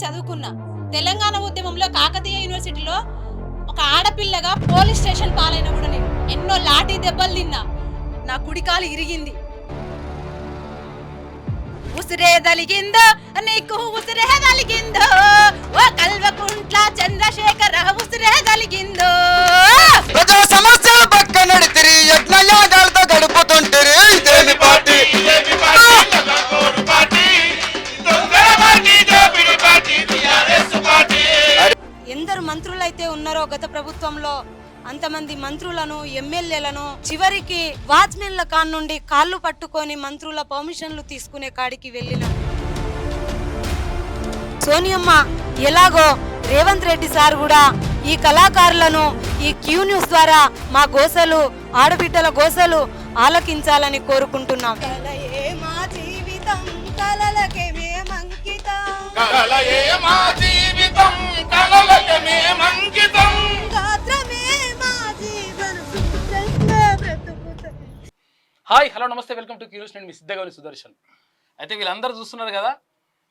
చదువుకున్నా. తెలంగాణ ఉద్యమంలో కాకతీయ యూనివర్సిటీలో ఒక ఆడపిల్లగా పోలీస్ స్టేషన్ పాలైన కూడా నేను ఎన్నో లాఠీ దెబ్బలు తిన్నా. నా కుడికాలు ఇరిగింది. ఉసిరే దలిగిందో నీకు ఉసిరే దలిగిందో, ఓ కల్వకుంట్ల చంద్రశేఖర ఉసిరే దలిగిందో. ప్రజా సమస్యల పక్క నడితిరి యజ్ఞయాగాలతో గడుపుతుంటారు. ఇదేమి పార్టీ ఎందరు మంత్రులైతే ఉన్నారో గత ప్రభుత్వంలో అంతమంది మంత్రులను ఎమ్మెల్యేలను చివరికి వాచ్మెన్ల కాన్ నుండి కాళ్ళు పట్టుకొని మంత్రుల పర్మిషన్లు తీసుకునే కాడికి వెళ్ళినాం. సోనియమ్మ ఎలాగో రేవంత్ రెడ్డి సార్ కూడా ఈ కళాకారులను ఈ క్యూ న్యూస్ ద్వారా మా గోసలు ఆడబిడ్డల గోసలు ఆలకించాలని కోరుకుంటున్నాం. హాయ్ హలో నమస్తే, వెల్కమ్ టు క్యూస్. నేను మీ సిద్ధగౌని సుదర్శన్. అయితే వీళ్ళందరూ చూస్తున్నారు కదా,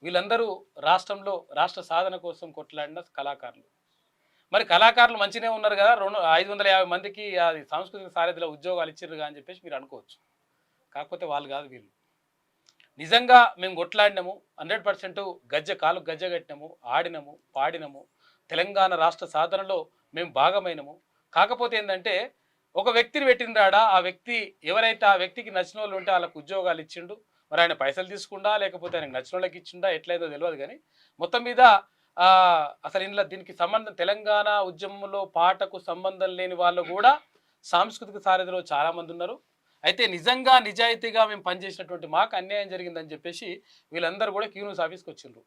వీళ్ళందరూ రాష్ట్రంలో రాష్ట్ర సాధన కోసం కొట్లాడిన కళాకారులు. మరి కళాకారులు మంచిగానే ఉన్నారు కదా, 550 మందికి అది సాంస్కృతిక సారథిలో ఉద్యోగాలు ఇచ్చారు అని చెప్పేసి మీరు అనుకోవచ్చు. కాకపోతే వాళ్ళు కాదు, వీళ్ళు నిజంగా మేము కొట్లాడినాము, 100% కాలు గజ్జ కట్టినాము, ఆడినము, పాడినము, తెలంగాణ రాష్ట్ర సాధనలో మేము భాగమైనము. కాకపోతే ఏంటంటే ఒక వ్యక్తిని పెట్టిండాడా, ఆ వ్యక్తి ఎవరైతే ఆ వ్యక్తికి నచ్చిన వాళ్ళు ఉంటే వాళ్ళకు ఉద్యోగాలు ఇచ్చిండు. మరి ఆయన పైసలు తీసుకుండా లేకపోతే ఆయనకు నచ్చిన వాళ్ళకి ఇచ్చిండా ఎట్లయితే తెలియదు. కానీ మొత్తం మీద అసలు ఇందులో దీనికి సంబంధం, తెలంగాణ ఉద్యమంలో పాటకు సంబంధం లేని వాళ్ళు కూడా సాంస్కృతిక సారథిలో చాలామంది ఉన్నారు. అయితే నిజంగా నిజాయితీగా మేము పనిచేసినటువంటి మాకు అన్యాయం జరిగిందని చెప్పేసి వీళ్ళందరూ కూడా క్యూ న్యూస్ ఆఫీస్కి వచ్చిండ్రు.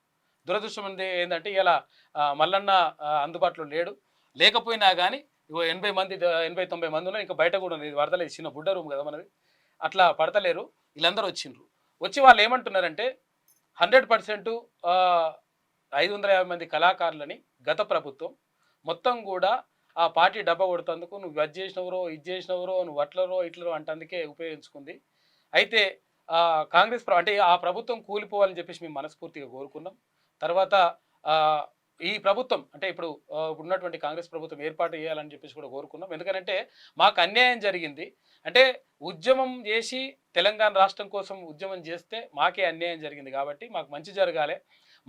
దురదృష్టం ఏంటంటే ఇలా మల్లన్న అందుబాటులో లేకపోయినా కానీ 80 మంది 80-90 మంది ఉన్నారు. ఇంకా బయట కూడా ఉంది, వరదలేదు, చిన్న బుడ్డ రూమ్ కదా మనది, అట్లా పడతలేరు. వీళ్ళందరూ వచ్చిండ్రు. వచ్చి వాళ్ళు ఏమంటున్నారంటే 100% 550 మంది కళాకారులని గత ప్రభుత్వం మొత్తం కూడా ఆ పార్టీ డబ్బా కొడుతందుకు నువ్వు అది చేసినవరో ఇది చేసినవరో నువ్వు అట్లరో ఇట్లరో అంటే అందుకే ఉపయోగించుకుంది. అయితే కాంగ్రెస్ అంటే ఆ ప్రభుత్వం కూలిపోవాలని చెప్పేసి మేము మనస్ఫూర్తిగా కోరుకున్నాం. తర్వాత ఈ ప్రభుత్వం అంటే ఇప్పుడు ఉన్నటువంటి కాంగ్రెస్ ప్రభుత్వం ఏర్పాటు చేయాలని చెప్పేసి కూడా కోరుకున్నాం. ఎందుకంటే మాకు అన్యాయం జరిగింది. అంటే ఉద్యమం చేసి తెలంగాణ రాష్ట్రం కోసం ఉద్యమం చేస్తే మాకే అన్యాయం జరిగింది కాబట్టి మాకు మంచి జరగాలి.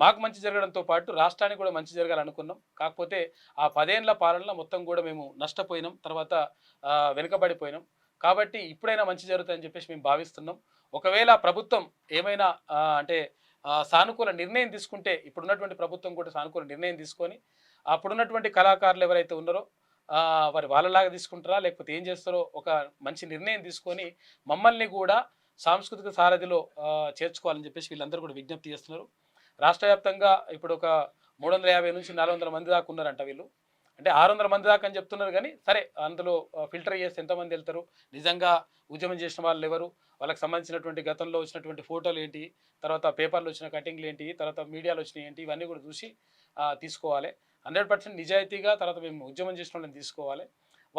మాకు మంచి జరగడంతో పాటు రాష్ట్రానికి కూడా మంచి జరగాలనుకున్నాం. కాకపోతే ఆ 10 ఏళ్ల పాలనలో మొత్తం కూడా మేము నష్టపోయినాం, తర్వాత వెనుకబడిపోయినాం. కాబట్టి ఇప్పుడైనా మంచి జరుగుతుందని చెప్పేసి మేము భావిస్తున్నాం. ఒకవేళ ప్రభుత్వం ఏమైనా అంటే సానుకూల నిర్ణయం తీసుకుంటే, ఇప్పుడున్నటువంటి ప్రభుత్వం కూడా సానుకూల నిర్ణయం తీసుకొని అప్పుడున్నటువంటి కళాకారులు ఎవరైతే ఉన్నారో వారి వాళ్ళలాగా తీసుకుంటారా లేకపోతే ఏం చేస్తారో ఒక మంచి నిర్ణయం తీసుకొని మమ్మల్ని కూడా సాంస్కృతిక సారథిలో చేర్చుకోవాలని చెప్పేసి వీళ్ళందరూ కూడా విజ్ఞప్తి చేస్తున్నారు. రాష్ట్ర వ్యాప్తంగా ఇప్పుడు ఒక 350 నుంచి 400 మంది దాకా ఉన్నారంట వీళ్ళు. అంటే 600 మంది దాకా అని చెప్తున్నారు. కానీ సరే, అందులో ఫిల్టర్ చేస్తే ఎంతమంది వెళ్తారు, నిజంగా ఉద్యమం చేసిన వాళ్ళు ఎవరు, వాళ్ళకి సంబంధించినటువంటి గతంలో వచ్చినటువంటి ఫోటోలు ఏంటి, తర్వాత పేపర్లు వచ్చిన కటింగ్లు ఏంటి, తర్వాత మీడియాలో వచ్చినాయి ఏంటి, ఇవన్నీ కూడా చూసి తీసుకోవాలి. 100% నిజాయితీగా తర్వాత మేము ఉద్యమం చేసిన వాళ్ళని తీసుకోవాలి.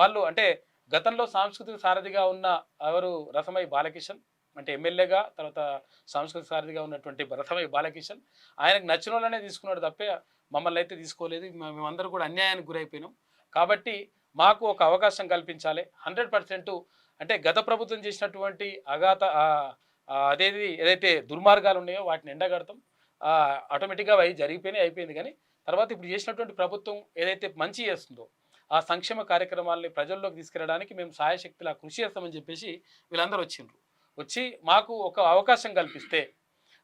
వాళ్ళు అంటే గతంలో సాంస్కృతిక సారథిగా ఉన్న ఎవరు, రసమై బాలకిషన్ అంటే ఎమ్మెల్యేగా, తర్వాత సాంస్కృతిక సారథిగా ఉన్నటువంటి రసమై బాలకిషన్, ఆయనకు నచ్చిన వాళ్ళనే తీసుకున్నాడు తప్పే మమ్మల్ని అయితే తీసుకోలేదు. మేమందరూ కూడా అన్యాయానికి గురైపోయినాం. కాబట్టి మాకు ఒక అవకాశం కల్పించాలి. 100% అంటే గత ప్రభుత్వం చేసినటువంటి ఏదైతే దుర్మార్గాలు ఉన్నాయో వాటిని ఎండగడతాం. ఆటోమేటిక్గా అవి అయిపోయింది. కానీ తర్వాత ఇప్పుడు చేసినటువంటి ప్రభుత్వం ఏదైతే మంచి చేస్తుందో ఆ సంక్షేమ కార్యక్రమాలని ప్రజల్లోకి తీసుకెళ్ళడానికి మేము సాయశక్తిలా కృషి చేస్తామని చెప్పేసి వీళ్ళందరూ వచ్చి మాకు ఒక అవకాశం కల్పిస్తే,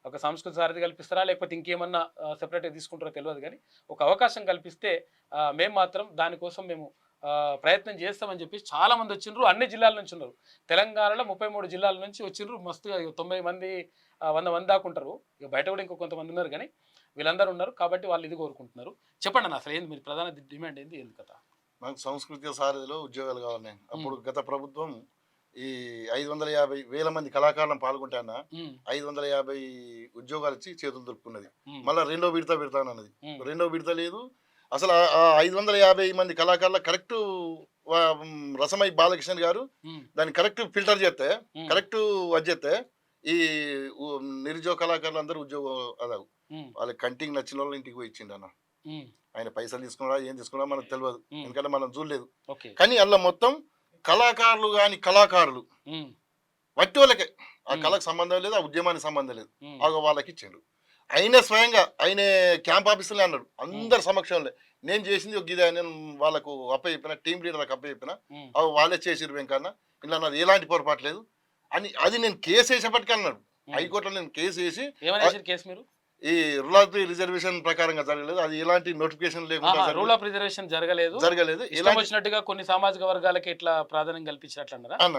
ఒక సంస్కృతి సారథి కల్పిస్తారా లేకపోతే ఇంకేమన్నా సెపరేట్గా తీసుకుంటారో తెలియదు. కానీ ఒక అవకాశం కల్పిస్తే మేము మాత్రం దానికోసం మేము ప్రయత్నం చేస్తామని చెప్పేసి చాలామంది వచ్చిండ్రు. అన్ని జిల్లాల నుంచి ఉన్నారు. తెలంగాణలో 33 జిల్లాల నుంచి వచ్చిండ్రు. మస్తుగా 90 మంది 100 మంది దాకా ఉంటారు. ఇక బయట కూడా ఇంకో కొంతమంది ఉన్నారు. కానీ వీళ్ళందరూ ఉన్నారు కాబట్టి వాళ్ళు ఇది కోరుకుంటున్నారు. చెప్పండి అన్న, అసలు ఏంది మీరు ప్రధాన డిమాండ్ ఏంది కథ? నాకు సాంస్కృతిక సారథిలో ఉద్యోగాలు కావాలి. అప్పుడు గత ప్రభుత్వం ఈ 550,000 మంది కళాకారులను పాల్గొంటాన 550 ఉద్యోగాలు ఇచ్చి చేతులు దొరుకుతున్నది. మళ్ళీ రెండో విడత పెడతానన్నది. రెండో విడత లేదు. అసలు 550 మంది కళాకారుల కరెక్ట్ రసమై బాలకృష్ణ గారు దాన్ని కరెక్ట్ ఫిల్టర్ చేస్తే, కరెక్ట్ అది చేస్తే ఈ నిరుద్యోగ కళాకారులు అందరూ ఉద్యోగం అదావు. ఉమ్, వాళ్ళకి కంటికి నచ్చిన వాళ్ళు ఇంటికి పోయి ఇచ్చిండు అన్న. ఉమ్, ఆయన పైసలు తీసుకున్నాడా ఏం తీసుకున్నా మనకు తెలియదు, ఎందుకంటే మనం చూడలేదు. ఓకే. కానీ అందులో మొత్తం కళాకారులు కానీ కళాకారులు ఉమ్, వట్టి వాళ్ళకే, ఆ కళకు సంబంధం లేదు, ఆ ఉద్యమానికి సంబంధం లేదు, ఉమ్, అగో వాళ్ళకి ఇచ్చిండు. ఆయన స్వయంగా ఆయన క్యాంప్ ఆఫీసులో అన్నాడు అందరి సమక్షంలో, నేను చేసింది ఒక గిదే, నేను వాళ్ళకు అప్ప చెప్పిన, టీం లీడర్లకు అప్ప చెప్పిన, ఉమ్, అవి వాళ్ళే చేసిరు వెంకన్న, ఇలా నాది ఎలాంటి పొరపాటు లేదు అని. అది నేను కేసు వేసేపటికి అన్నాడు. హైకోర్టులో నేను కేసు వేసి, ఏమని వేసారు కేసు మీరు? ఈ రూల్ ఆఫ్ రిజర్వేషన్ ప్రకారంగా జరగలేదు, అది ఎలాంటి నోటిఫికేషన్ లేకుండా రూల్ ఆఫ్ రిజర్వేషన్ జరగలేదు, ఇష్టం వచ్చినట్టుగా కొన్ని సామాజిక వర్గాలకి ఇట్లా ప్రాధాన్యం కల్పించినట్లు అన్నారా అన్న.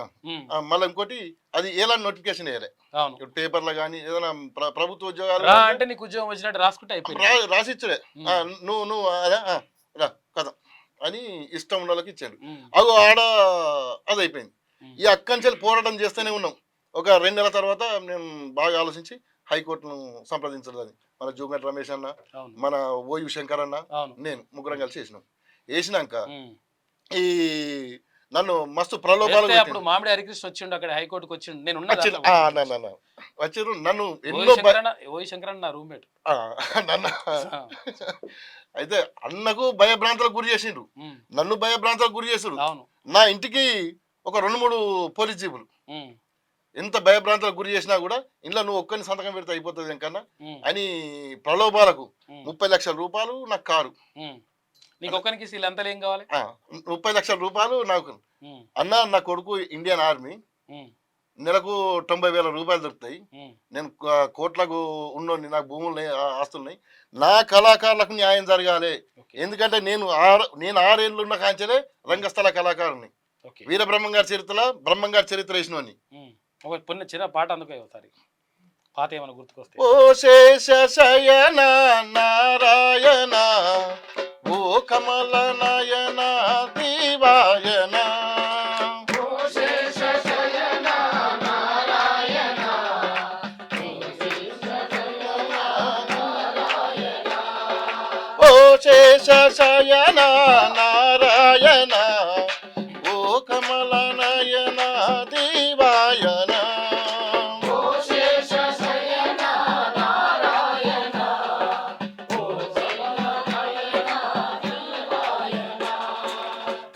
మళ్ళీ ఇంకోటి, అది ఎలాంటి నోటిఫికేషన్ వేయలే, అవును. పేపర్లో కానీ ఏదైనా ప్రభుత్వ ఉద్యోగాలు రా అంటే నీకు ఉద్యోగం వచ్చినట్టు రాసుకుంటే అయిపోయింది, రాసిచ్చుడే, నువ్వు అదే రా కదా అని ఇష్టం ఉన్న వాళ్ళకి ఇచ్చాడు. ఉమ్, అగో ఆడ అది అయిపోయింది. ఈ అక్కంచెలు పోరాటం చేస్తూనే ఉన్నాం. ఒక 2 నెలల తర్వాత మేము బాగా ఆలోచించి హైకోర్టును సంప్రదించలేదు. మన జూగట్ రమేష్ అన్న, అవును, మన ఓయు శంకర్ అన్న, అవును, నేను ముగ్గురం కలిసి వేసినాం. వేసినాక ఉమ్. ఈ నన్ను మస్తు ప్రలోభాలు వేస్తే అప్పుడు మామిడి హరికృష్ణ వచ్చిండు అక్కడ హైకోర్టుకు వచ్చిండు, నేను ఉన్నా దాంట్లో. వచ్చారు. నన్ను ఎన్నో ఓయి శంకరన్న నా రూమ్మేట్. నన్ను అయితే అన్నకు భయభ్రాంతులకు గురి చేసిండ్రు, నన్ను భయభ్రాంతులకు గురి చేసాడు. అవును, నా ఇంటికి ఒక 2-3 పోలీస్ జీపులు ఉమ్, ఎంత భయభ్రాంతులకు గురి చేసినా కూడా ఇంట్లో నువ్వు ఒక్కరిని సంతకం పెడితే అయిపోతుంది ఇంకన్నా ఉమ్, అని ప్రలోభాలకు ఉమ్, 30 లక్షల రూపాయలు నాకు కారు, ఉమ్. నీకు ఒక్కరికి వీళ్ళంతా ఏం కావాలి? 30 లక్షల రూపాయలు నాకు. ఉమ్, అన్న నా కొడుకు ఇండియన్ ఆర్మీ, ఉమ్, నెలకు 90,000 రూపాయలు దొరుకుతాయి, ఉమ్, నేను కోట్లకు ఉన్నోని, నాకు భూములు ఆస్తులున్నాయి, నా కళాకారులకు న్యాయం జరగాలి. ఓకే, ఎందుకంటే నేను 6 ఏళ్ళు ఉన్న కాంచెలే రంగస్థల కళాకారుని, ఓకే. వీర బ్రహ్మంగారి చరిత్రలో బ్రహ్మంగారి చరిత్ర వేసినోని. ఉమ్, ఒక చిన్న పాట అందుకు ఒకసారి పాత ఏమైనా గుర్తుకొస్తే. ఓ శేష శయన నారాయణ, ఓ కమల నయన దీవాయన, ఓ శేష శయన నారాయణ, ఓ కమల నయన దీవాయన,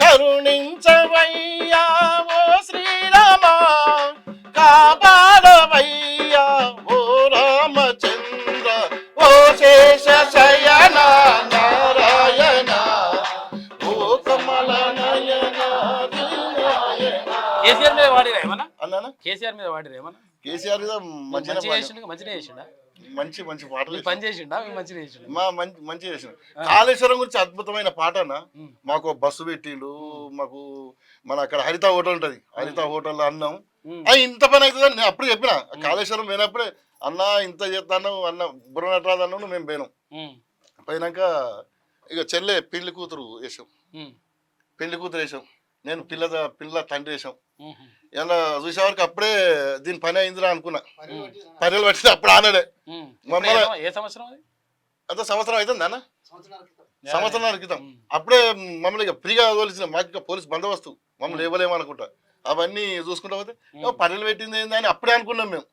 కరుణించవయ్యా ఓ శ్రీరామ, కాపాడవయ్యా ఓ రామచంద్ర, ఓ శేష శయన నారాయణ, ఓ కమల నయన దీవాయన. కేసీఆర్ మీద వాడిరా ఏమన్నా? అన్నానా కేసీఆర్ మీద వాడిరా ఏమన్నా? కేసీఆర్ మీద మంచిగా చేసిండు, మంచిగా చేసిండా? మంచి పాటలు పని చేసిండా? మంచిగా చేసిండు, మంచి చేసిన. కాళేశ్వరం గురించి అద్భుతమైన పాట అన్న. మాకు బస్సు పెట్టిండు, మాకు మన అక్కడ హరిత హోటల్ ఉంటది, హరిత హోటల్లో అన్నం ఇంత పని అవుతుందని నేను అప్పుడు చెప్పిన. కాళేశ్వరం పోయినప్పుడే అన్న ఇంత చేస్తాను అన్న, బుర్రనటరాజు అన్న మేము పోయినాం. పోయినాక ఇక చెల్లె పెళ్లి కూతురు వేసాం, పెళ్లి కూతురు వేసాం, నేను పిల్ల తండ్రి వేసాం. ఇలా చూసేవారికి అప్పుడే దీని పని అయిందిరా అనుకున్నా. పనులు పట్టిన అప్పుడు ఆనడే ఏ సంవత్సరం అది? అంత సంవత్సరం అవుతుంది అన్న, సంవత్సరాల క్రితం. అప్పుడే మమ్మల్ని ఇక ఫ్రీగా తోలిసిన, మాకు ఇక పోలీస్ బందోబస్తు, మమ్మల్ని ఇవ్వలేమనుకుంటా. అవన్నీ చూసుకుంటా పోతే పనులు పెట్టింది ఏందని అప్పుడే అనుకున్నాం మేము.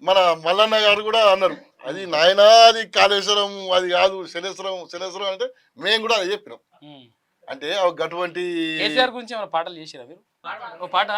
మన మల్లన్న గారు కూడా అన్నారు, అది నాయనా అది కాళేశ్వరం అది కాదు శనేశ్వరం అంటే మేము కూడా అది చెప్పినాం. అంటే అటువంటి కేసీఆర్ గురించి ఏమైనా పాటలు చేసిరా మీరు? ఓ పాట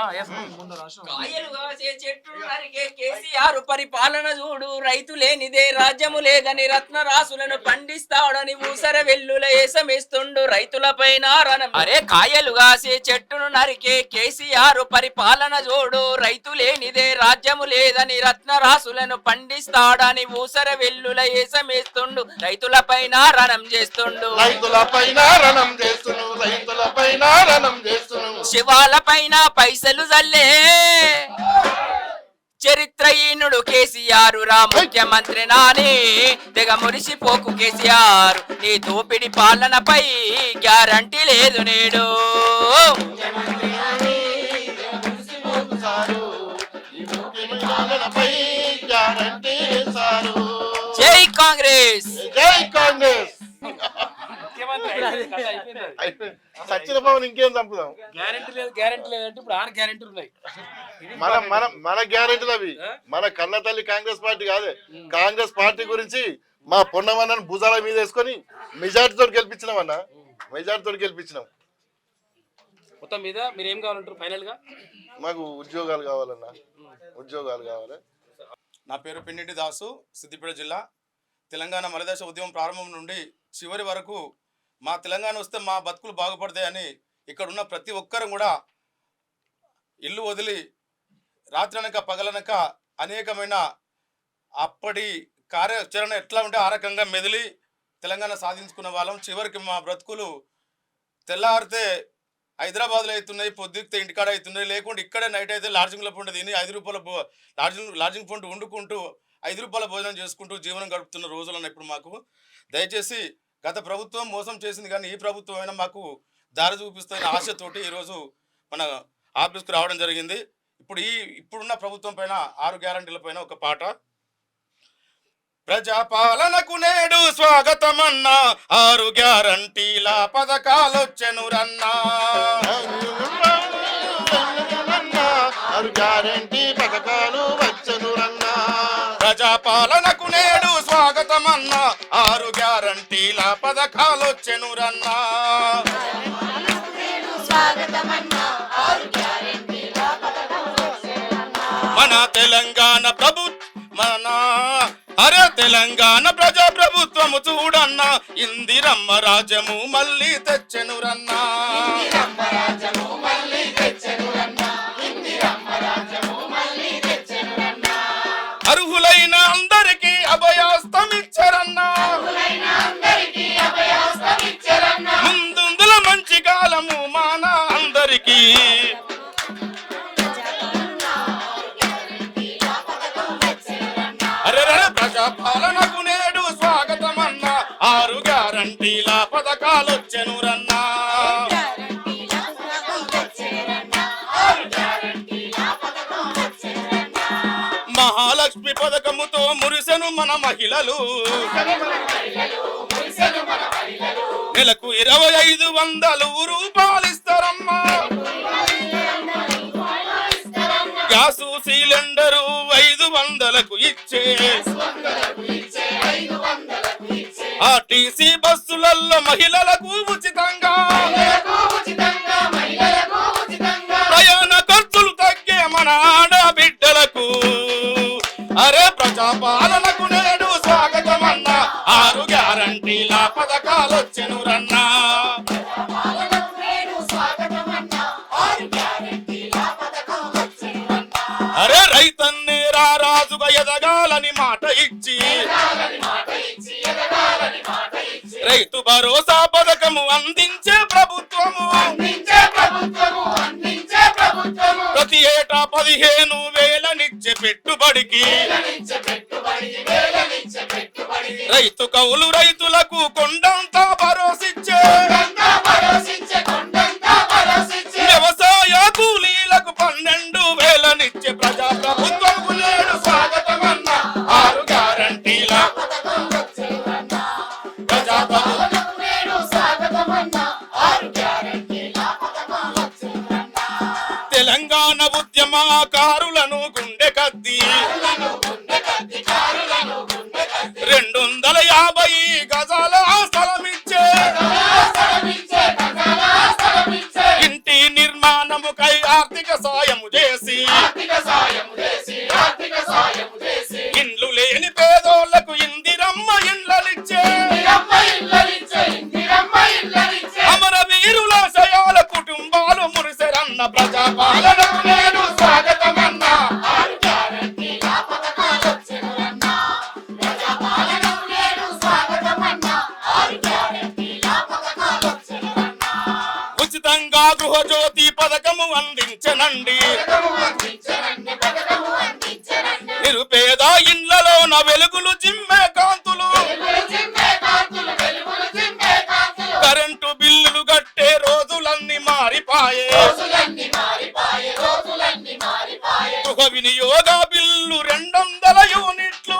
కేసీఆర్ పరిపాలన చూడు, రైతు లేనిదే రాజ్యము లేదని రత్న రాసులను పండిస్తాడని ఊసర వెల్లుల ఏసమేస్తుండు రైతుల పైన రణం. అరే కాయలు కాసే చెట్టును నరికే కేసీఆర్ పరిపాలన చూడు, రైతు లేనిదే రాజ్యము లేదని రత్న రాసులను పండిస్తాడని ఊసర వెల్లుల ఏసమేస్తుండు రైతుల పైన రణం చేస్తుండు, శివాల పైన పైసలు జల్లే చరిత్రహీనుడు కేసీఆర్ రా ముఖ్యమంత్రి నాని, తెగ మురిసిపోకు కేసీఆర్, నీ దోపిడి పాలనపై గ్యారంటీ లేదు నేడు. జై కాంగ్రెస్, జై కాంగ్రెస్. ముఖ్యమంత్రి అయిపోయింది, కథ అయిపోయింది అది. అయిపోయింది. సచిన పవన్ ఇంకేం చంపుదాం? గ్యారెంటీ లేదంటే ఇప్పుడు 6 గ్యారెంటీలు ఉన్నాయి. ఇది మన గ్యారెంటీలు అవి. మన కన్న తల్లి కాంగ్రెస్ పార్టీ కాదే. కాంగ్రెస్ పార్టీ గురించి మా పొన్నమన్నను భుజాల మీద వేసుకొని మెజార్టీతో గెలిపించినామన్నా. మెజార్టీతో గెలిపించినాం. మొత్తం మీద మీరు ఏం కావాలంటారు ఫైనల్ గా? మాకు ఉద్యోగాలు కావాలన్నా, ఉద్యోగాలు కావాలి. నా పేరు పిన్నిటి దాసు, సిద్దిపేట జిల్లా. తెలంగాణ మలిదశ ఉద్యమం ప్రారంభం నుండి చివరి వరకు మా తెలంగాణ వస్తే మా బతుకులు బాగుపడతాయని ఇక్కడ ఉన్న ప్రతి ఒక్కరు కూడా ఇల్లు వదిలి రాత్రనక పగలనక అనేకమైన అప్పటి కార్యాచరణ ఎట్లా ఉంటే ఆ రకంగా మెదిలి తెలంగాణ సాధించుకున్న వాళ్ళం. చివరికి మా బ్రతుకులు తెల్లారితే హైదరాబాద్లో అవుతున్నాయి, పొద్దుకితే ఇంటికాడ అవుతున్నాయి, లేకుంటే ఇక్కడే నైట్ అయితే లాడ్జింగ్లో పండు తిని 5 రూపాయల లాడ్జింగ్ పండు వండుకుంటూ 5 రూపాయల భోజనం చేసుకుంటూ జీవనం గడుపుతున్న రోజులను ఇప్పుడు మాకు. దయచేసి గత ప్రభుత్వం మోసం చేసింది కానీ ఈ ప్రభుత్వం అయినా మాకు దారి చూపిస్తున్న ఆశతోటి ఈరోజు మన ఆఫీస్కు రావడం జరిగింది. ఇప్పుడున్న ప్రభుత్వం పైన 6 గ్యారంటీల పైన ఒక పాట. ప్రజాపాలనకు నేడు స్వాగతమన్నా, 6 గ్యారంటీల పథకాలొచ్చెనురన్నా. 6 గ్యారంటీ పథకాలు వచ్చెనురన్నా. ప్రజాపాలనకు నేడు స్వాగతమన్నా, 6 గ్యారంటీల పథకాలొచ్చెనురన్నా. మన తెలంగాణ తెలంగాణ ప్రజాప్రభుత్వము చూడన్నా, ఇందిరమ్మ రాజ్యము మళ్ళీ తెచ్చెనురన్నా. అర్హులైన అందరికీ అభయాస్తమిచ్చరన్నా. ముందుందుల మంచి కాలము మాన అందరికీ. ప్రజాపాలనకు నేడు స్వాగతమన్నా, 6 గ్యారంటీల పథకాలొచ్చెనురన్నా. మహాలక్ష్మి పథకముతో మురిసెను మన మహిళలు. నెలకు 2500 రూపాయలిస్తారమ్మా. గ్యాసు సిలిండరు 500కు ఇచ్చే. ఆర్టీసీ బస్సులలో మహిళలకు ఉచితంగా. ప్రయాణ ఖర్చులు తగ్గే మన ఆడబిడ్డలకు. అరే ప్రజాపాలనకు నేడు స్వాగతమన్నా, 6 గ్యారంటీల పథకాలొచ్చెనురన్నా. అరే రైతన్నే రారాజుగా ఎదగాలని మాట ఇచ్చి, రైతు భరోసా పథకము అందించే ప్రభుత్వము. ప్రతి ఏటా 15,000నిచ్చే పెట్టుబడికి. రైతు కౌలు రైతులకు కొండంతా భరోసిచ్చే. వ్యవసాయ కూలీలకు 12,000నిచ్చే ప్రజాప్రభుత్వము నేడు స్వాగతమన్నా, 6 గ్యారంటీల తెలంగాణ ఉద్యమకారులను గుండె కద్ది 250 గజాల స్థలమిచ్చే. ఇంటి నిర్మాణముకై ఆర్థిక సాయము చేసి, ఇండ్లు లేని పేదోళ్లకు ఇందిరమ్మ ఇండ్లనిచ్చే. అమరవీరుల శయాల కుటుంబాలు మురిసెరన్న, ప్రజాపాలనకు నేడు స్వాగతమన్నా. ఉచితంగా గృహజ్యోతి పథకము అందించనండి. నిరుపేద ఇండ్లలోన వెలుగులు జిమ్మే కాంతులు. కరెంటు బిల్లులు కట్టే రోజులన్నీ మారిపాయే. గృహ వినియోగ బిల్లు 200 యూనిట్లు.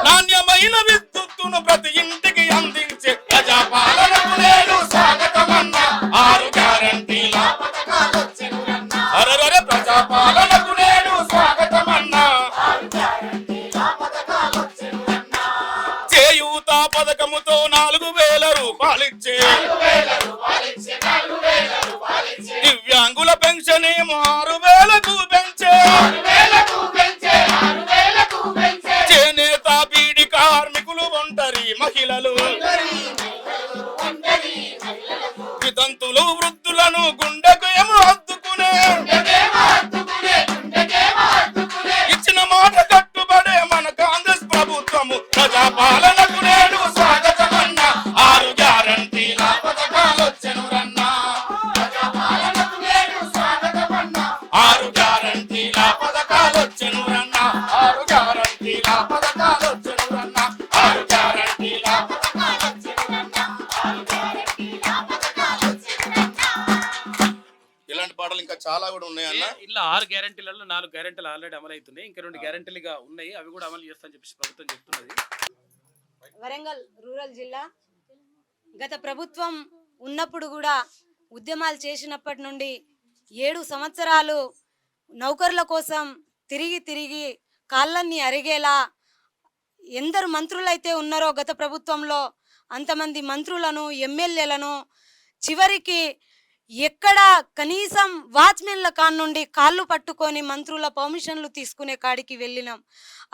నాణ్యమైన విద్య 4,000 రూపాయలిచ్చే దివ్యాంగుల పెన్షన్ 6,000కు పెంచే చేనేత బీడి కార్మికులు ఒంటరి మహిళలు వితంతులు వృద్ధులను గుండెకు ఏమో హత్తుకునే ఇచ్చిన మాట కట్టుబడే మన కాంగ్రెస్ ప్రభుత్వము ప్రజాపాలనకు నేడు స్వాగతమన్న 6 గ్యారంటీల పథకాలొచ్చెను రన్నా 6 గ్యారంటీల పథకాలొచ్చెను రన్నా 6 గ్యారంటీల పథకాలొచ్చెను రన్నా 6 గ్యారంటీల ఇలాంటి పాటలు ఇంకా చాలా కూడా ఉన్నాయన్న. ఇలా 6 గ్యారెంటీలలో 4 గ్యారెంటీలు ఆల్రెడీ అమలు అవుతున్నాయి, ఇంకా 2 గ్యారెంటీలుగా ఉన్నాయి, అవి కూడా అమలు చేస్తామని చెప్పేసి ప్రభుత్వం చెప్తున్నది. వరంగల్ రూరల్ జిల్లా గత ప్రభుత్వం ఉన్నప్పుడు కూడా ఉద్యమాలు చేసినప్పటి నుండి 7 సంవత్సరాలు నౌకర్ల కోసం తిరిగి కాళ్ళన్నీ అరిగేలా ఎందరు మంత్రులైతే ఉన్నారో గత ప్రభుత్వంలో అంతమంది మంత్రులను ఎమ్మెల్యేలను చివరికి ఎక్కడ కనీసం వాచ్మెన్ల కాన్నుండి కాళ్ళు పట్టుకొని మంత్రుల పర్మిషన్లు తీసుకునే కాడికి వెళ్ళినాం.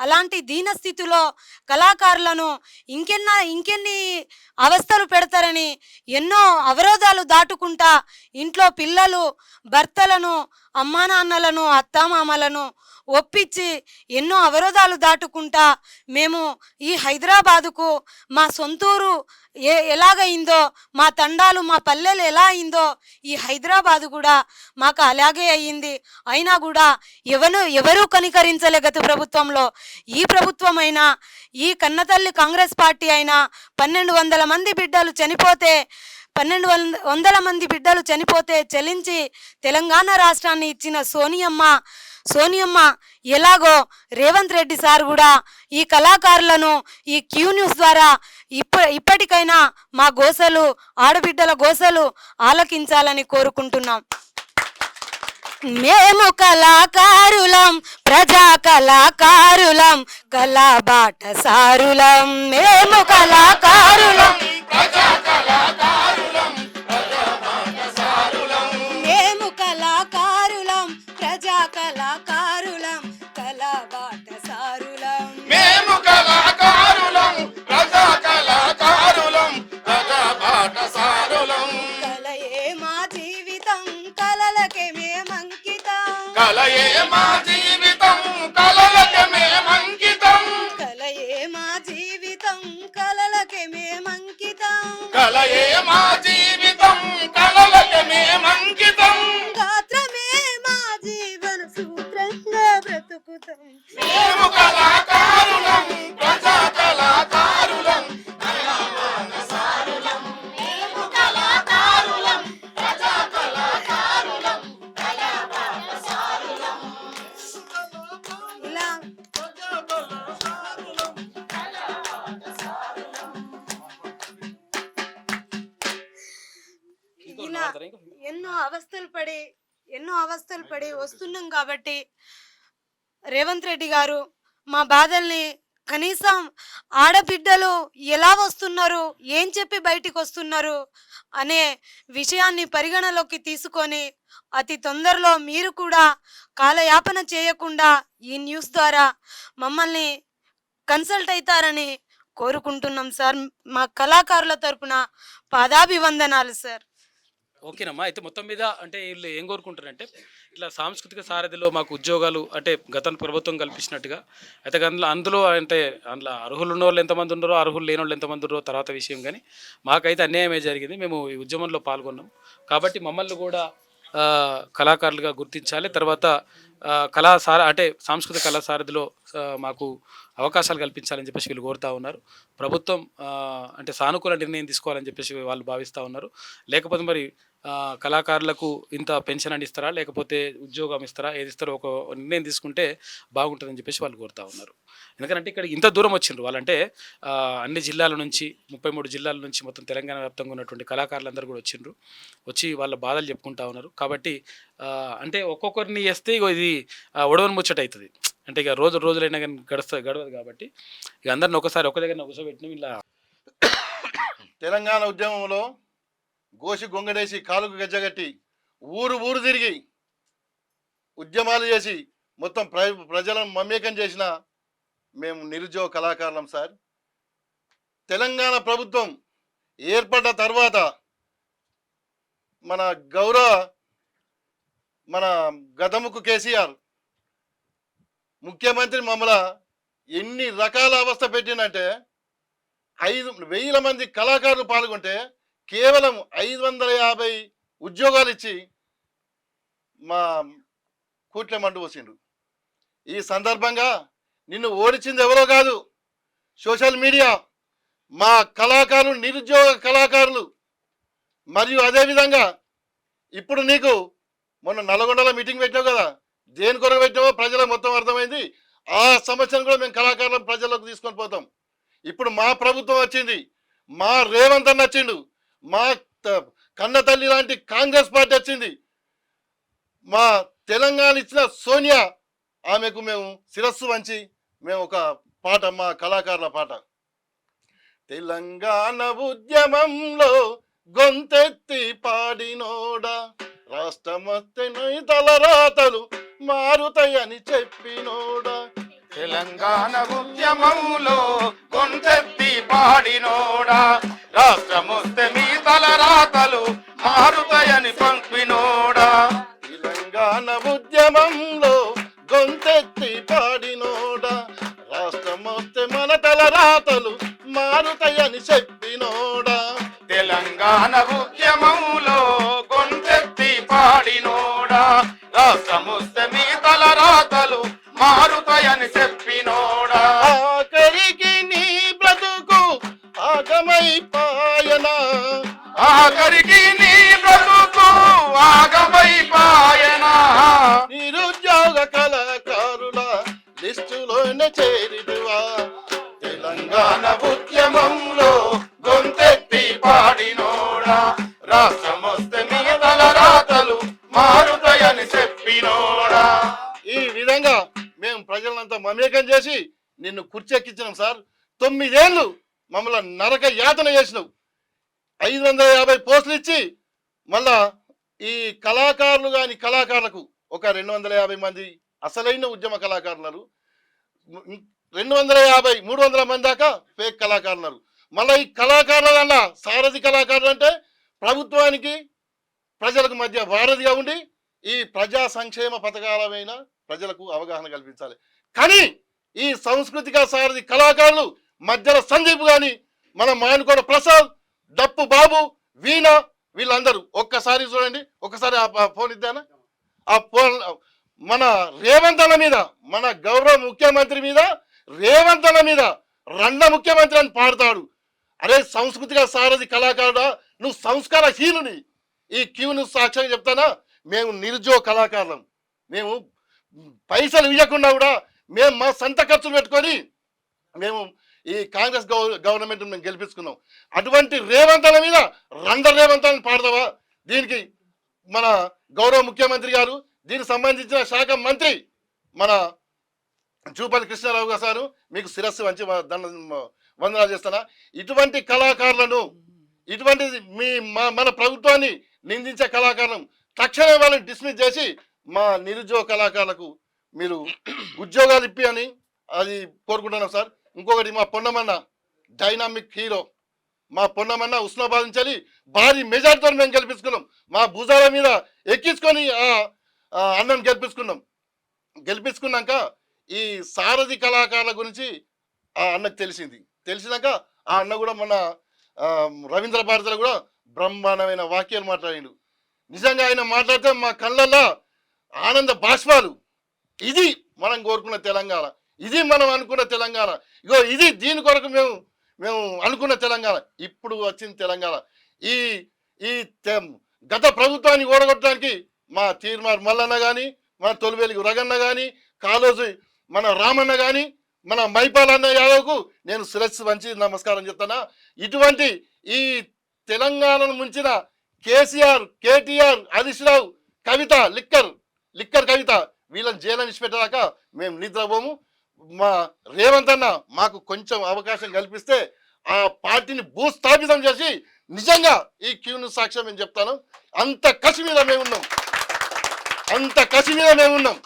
అలాంటి దీనస్థితిలో కళాకారులను ఇంకెన్ని అవస్థలు పెడతారని ఎన్నో అవరోధాలు దాటుకుంటా ఇంట్లో పిల్లలు భర్తలను అమ్మా నాన్నలను అత్తామామలను ఒప్పించి ఎన్నో అవరోధాలు దాటుకుంటా మేము ఈ హైదరాబాదుకు మా సొంతూరు ఎలాగైందో మా తండాలు మా పల్లెలు ఎలా అయిందో ఈ హైదరాబాదు కూడా మాకు అలాగే అయ్యింది. అయినా కూడా ఎవరూ కనికరించలే గత ప్రభుత్వంలో. ఈ ప్రభుత్వం అయినా ఈ కన్నతల్లి కాంగ్రెస్ పార్టీ అయినా 1,200 మంది బిడ్డలు చనిపోతే 1,200 మంది బిడ్డలు చనిపోతే చలించి తెలంగాణ రాష్ట్రాన్ని ఇచ్చిన సోనియమ్మ ఎలాగో రేవంత్ రెడ్డి సార్ కూడా ఈ కళాకారులను ఈ క్యూ న్యూస్ ద్వారా ఇప్పటికైనా మా గోసలు ఆడబిడ్డల గోసలు ఆలకించాలని కోరుకుంటున్నాం. మేము కళాకారులం ప్రజా కళాకారులం కళాబాట సారులం మేము కళాకారులం మేము కళాకారులం ప్రజా కళాకారులం కళాబాట సారులం మేము కళాకారులం ప్రజా కళాకారులం కళాబాట సారులం కలయే మా జీవితం కలలకే మేమంకితం కలయే మా జీవితం కలలకే మేమంకితం కలయే మా జీవితం కలలకే మేమంకితం కలయే మా జీవితం కలలకే మేమంకితం గాత్రమే మా జీవన సూత్రంగా బ్రతుకుతాం మేము కళాకారులం ప్రజా కళాకారులం ఇలా ఇలా ఎన్నో అవస్థలు పడి వస్తున్నాం కాబట్టి రేవంత్ రెడ్డి గారు మా బాధల్ని కనీసం ఆడబిడ్డలు ఎలా వస్తున్నారు ఏం చెప్పి బయటికి వస్తున్నారు అనే విషయాన్ని పరిగణలోకి తీసుకొని అతి తొందరలో మీరు కూడా కాలయాపన చేయకుండా ఈ న్యూస్ ద్వారా మమ్మల్ని కన్సల్ట్ అవుతారని కోరుకుంటున్నాం సార్. మా కళాకారుల తరపున పాదాభివందనాలు సార్. ఓకేనమ్మా, అయితే మొత్తం మీద అంటే వీళ్ళు ఏం కోరుకుంటారంటే ఇట్లా సాంస్కృతిక సారథిలో మాకు ఉద్యోగాలు అంటే గత ప్రభుత్వం కల్పించినట్టుగా అయితే అందులో అర్హులు ఉన్న వాళ్ళు ఎంతమంది ఉన్నారో అర్హులు లేని వాళ్ళు ఎంతమంది ఉన్నారో తర్వాత విషయం, కానీ మాకైతే అన్యాయమే జరిగింది. మేము ఈ ఉద్యమంలో పాల్గొన్నాం కాబట్టి మమ్మల్ని కూడా కళాకారులుగా గుర్తించాలి. తర్వాత అంటే సాంస్కృతిక కళా సారథిలో మాకు అవకాశాలు కల్పించాలని చెప్పేసి వీళ్ళు కోరుతూ ఉన్నారు. ప్రభుత్వం అంటే సానుకూల నిర్ణయం తీసుకోవాలని చెప్పేసి వాళ్ళు భావిస్తూ ఉన్నారు. లేకపోతే మరి కళాకారులకు ఇంత పెన్షన్ అని ఇస్తారా లేకపోతే ఉద్యోగం ఇస్తారా ఏది ఇస్తారో ఒక నిర్ణయం తీసుకుంటే బాగుంటుందని చెప్పేసి వాళ్ళు కోరుతూ ఉన్నారు. ఎందుకంటే ఇక్కడ ఇంత దూరం వచ్చిండ్రు వాళ్ళంటే అన్ని జిల్లాల నుంచి 33 జిల్లాల నుంచి మొత్తం తెలంగాణ వ్యాప్తంగా ఉన్నటువంటి కళాకారులందరూ కూడా వచ్చి వాళ్ళ బాధలు చెప్పుకుంటా ఉన్నారు. కాబట్టి అంటే ఒక్కొక్కరిని వేస్తే ఇది ఒడవని ముచ్చట అవుతుంది. అంటే ఇక రోజులైనా కానీ గడవదు కాబట్టి ఇక అందరిని ఒకసారి ఒక దగ్గర కూర్చోబెట్టినాం. ఇలా తెలంగాణ ఉద్యమంలో గోసి గొంగడేసి కాలుకు గజ్జగట్టి ఊరు ఊరు తిరిగి ఉద్యమాలు చేసి మొత్తం ప్రజలను మమేకం చేసిన మేము నిరుద్యోగ కళాకారులం సార్. తెలంగాణ ప్రభుత్వం ఏర్పడ్డ తర్వాత మన గదముకు కేసీఆర్ ముఖ్యమంత్రి మమ్మల్ని ఎన్ని రకాల అవస్థ పెట్టినంటే 5,000 మంది కళాకారులు పాల్గొంటే కేవలం 550 ఉద్యోగాలు ఇచ్చి మా కూట్ల మండు పోసిండు. ఈ సందర్భంగా నిన్ను ఓడించింది ఎవరో కాదు, సోషల్ మీడియా. మా కళాకారులు నిరుద్యోగ కళాకారులు. మరియు అదేవిధంగా ఇప్పుడు నీకు మొన్న నల్గొండలో మీటింగ్ పెట్టావు కదా, దేని కొరకు పెట్టావో ప్రజలకు మొత్తం అర్థమైంది. ఆ సమస్యను కూడా మేము కళాకారులను ప్రజల్లోకి తీసుకొని పోతాం. ఇప్పుడు మా ప్రభుత్వం వచ్చింది, మా రేవంత్ అన్న వచ్చిండు, మా కన్న తల్లి లాంటి కాంగ్రెస్ పార్టీ వచ్చింది, మా తెలంగాణ ఇచ్చిన సోనియా, ఆమెకు మేము శిరస్సు వంచి మేము ఒక పాట, మా కళాకారుల పాట. తెలంగాణ ఉద్యమంలో గొంతెత్తి పాడినోడా, రాష్ట్రమస్తే తలరాతలు మారుతాయని చెప్పినోడా. తెలంగాణ ఉద్యమంలో గొంతెత్తి పాడినోడా, రాష్ట్రమొస్తే మీ తలరాతలు మారుతాయని పంపినోడా. తెలంగాణ ఉద్యమంలో గొంతెత్తి పాడినోడా, రాష్ట్రమొస్తే మన తలరాతలు మారుతాయని చెప్పినోడా. తెలంగాణ ఉద్యమంలో గొంతెత్తి పాడినోడా, రాష్ట్రమొస్తే మీ తలరాతలు మారుతాయని చెప్పినోడా. ఆఖరికి నీ బ్రతుకు ఆగమైపాయనా, ఆఖరికి నీ బ్రతుకు ఆగమైపాయనా. నిరుద్యోగ కళాకారుల లిస్టులోనే చేరిదువా. తెలంగాణ ఉద్యమంలో గొంతెత్తి పాడినోడా, రాష్ట్రమొస్తే మీ తలరాతలు మారుతాయని చెప్పినోడా. ఈ విధంగా మేము ప్రజలంతా మమేకం చేసి నిన్ను కుర్చెక్కించినాం సార్. 9 ఏళ్ళు మమ్మల్ని నరక యాతన చేసినావు. 550 పోస్టులు ఇచ్చి మళ్ళా ఈ కళాకారులు కాని కళాకారులకు ఒక 250 మంది అసలైన ఉద్యమ కళాకారులు, 250 300 మంది దాకా ఫేక్ కళాకారులు. మళ్ళీ ఈ కళాకారుల సారథి కళాకారులు అంటే ప్రభుత్వానికి ప్రజలకు మధ్య వారధిగా ఉండి ఈ ప్రజా సంక్షేమ పథకాలమైన ప్రజలకు అవగాహన కల్పించాలి. కానీ ఈ సాంస్కృతిక సారథి కళాకారులు మధ్యలో సందీప్ కానీ, మన మాయనకోట ప్రసాద్, డప్పు బాబు, వీణ, వీళ్ళందరూ ఒక్కసారి చూడండి. ఒక్కసారి ఆ ఫోన్ ఇద్దానా? ఆ ఫోన్ మన రేవంత్ అన్న మీద, మన గౌరవ ముఖ్యమంత్రి మీద, రేవంత్ అన్న మీద రండ ముఖ్యమంత్రి అని పాడతాడు. అరే సాంస్కృతిక సారథి కళాకారుడా, నువ్వు సంస్కార హీనుని. ఈ క్యూను సాక్ష్యంగా చెప్తానా, మేము నిరుద్యోగ కళాకారులం. మేము పైసలు ఇవ్వకుండా కూడా మేము మా సొంత ఖర్చులు పెట్టుకొని మేము ఈ కాంగ్రెస్ గవర్నమెంట్ మేము గెలిపించుకున్నాం. అటువంటి రేవంతల మీద రండ రేవంతాలను పాడతావా? దీనికి మన గౌరవ ముఖ్యమంత్రి గారు, దీనికి సంబంధించిన శాఖ మంత్రి మన జూపల్లి కృష్ణారావు గారు మీకు శిరస్సు వంచి వందనాలు చేస్తానా. ఇటువంటి కళాకారులను, ఇటువంటి మన ప్రభుత్వాన్ని నిందించే కళాకారులను తక్షణమే వాళ్ళని డిస్మిస్ చేసి మా నిరుద్యోగ కళాకారులకు మీరు ఉద్యోగాలు ఇప్పి అని అది కోరుకుంటున్నాం సార్. ఇంకొకటి మా పొన్నమన్న డైనామిక్ హీరో, మా పొన్నమన్న ఉస్మానాబాద్ నుంచి భారీ మెజార్టీతో మేము గెలిపించుకున్నాం. మా భుజాల మీద ఎక్కించుకొని అన్నం గెలిపించుకున్నాక ఈ సారథి కళాకారుల గురించి ఆ అన్నకు తెలిసినాక ఆ అన్న కూడా మన రవీంద్ర భారతిలో కూడా బ్రహ్మాండమైన వాక్యాలు మాట్లాడిండు. నిజంగా ఆయన మాట్లాడితే మా కళ్ళల్లో ఆనంద బాష్పాలు. ఇది మనం కోరుకున్న తెలంగాణ, ఇది మనం అనుకున్న తెలంగాణ. ఇగో ఇది దీని కొరకు మేము అనుకున్న తెలంగాణ. ఇప్పుడు వచ్చిన తెలంగాణ. ఈ గత ప్రభుత్వాన్ని ఓడగొట్టడానికి మా తీర్మార్ మల్లన్న కానీ, మన తొలివేలికి రగన్న కానీ, కాలోజీ మన రామన్న కానీ, మన మైపాల్ యాదవ్కు నేను శిరస్సు వంచి నమస్కారం చెప్తానా. ఇటువంటి ఈ తెలంగాణను ముంచిన కేసీఆర్, కేటీఆర్, హరీష్ రావు, కవిత, లిక్కర్ కవిత, వీళ్ళని జైలు నిలిచిపెట్టేదాకా మేము నిద్రపోము. మా రేవంత్ అన్న మాకు కొంచెం అవకాశం కల్పిస్తే ఆ పార్టీని భూస్థాపితం చేసి నిజంగా ఈ క్యూను సాక్ష్యం నేను చెప్తాను, అంత కసి మీద మేమున్నాం, అంత కసి మీద మేమున్నాం.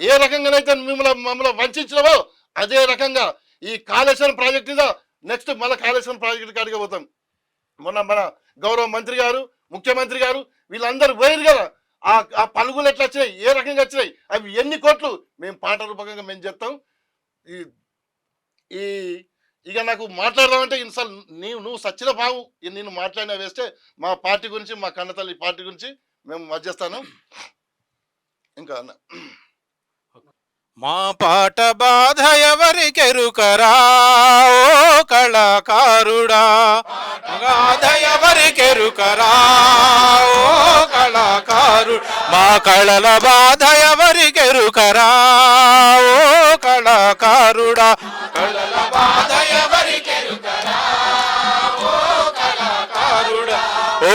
ఏ రకంగానైతే మమ్మల్ని వంచినావో అదే రకంగా ఈ కాళేశ్వరం ప్రాజెక్ట్ మీద నెక్స్ట్ మళ్ళీ కాళేశ్వరం ప్రాజెక్టు కాడికి పోతాం. మన గౌరవ మంత్రి గారు, ముఖ్యమంత్రి గారు వీళ్ళందరూ పోయారు కదా, ఆ పలుగులు ఎట్లా వచ్చినాయి, ఏ రకంగా వచ్చినాయి, అవి ఎన్ని కోట్లు మేము పాట రూపకంగా మేము చెప్తాం. ఈ ఇక నాకు మాట్లాడదామంటే ఇన్సార్లు నువ్వు సచ్చిన బావు నేను మాట్లాడినా వేస్తే మా పార్టీ గురించి, మా కన్నతల్లి పార్టీ గురించి మేము మధ్యస్తాను. ఇంకా మా పాట బాధ ఎవరికెరుకరా ఓ కళాకారుడా, బాధ ఎవరికెరుకరా ఓ కళాకారుడు, మా కళల బాధ ఎవరికెరుకరా ఓ కళాకారుడా, కళల బాధ ఎవరికెరుకరా ఓ కళాకారుడా, ఓ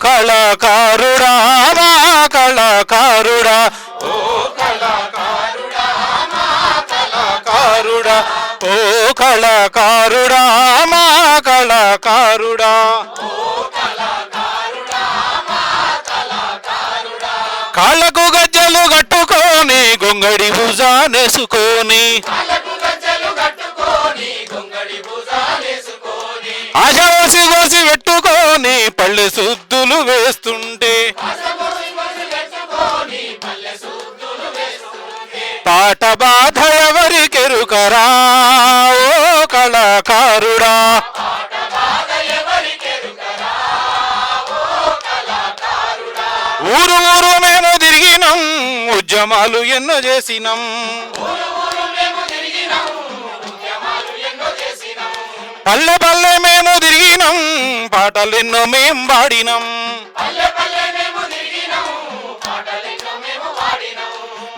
కళాకారుడా మా కళాకారుడా, ఓ కళాకారుడా మా కళాకారుడా, ఓ కళాకారుడా మా కళాకారుడా, ఓ కళాకారుడా మా కళాకారుడా, కాళ్ళకు గజ్జలు కట్టుకొని గొంగడి భుజానేసుకొని, ఆశ కోసి కోసి పెట్టుకొని పల్లె సుద్దులు వేస్తుంటే, పాట బాధ ఎవరికెరుకరా ఓ కళాకారుడా, ఊరు ఊరు మేము తిరిగినాం, ఉద్యమాలు ఎన్నో చేసినాం, పల్లె పల్లె మేము తిరిగినాం, పాటలెన్నో మేం పాడినాం,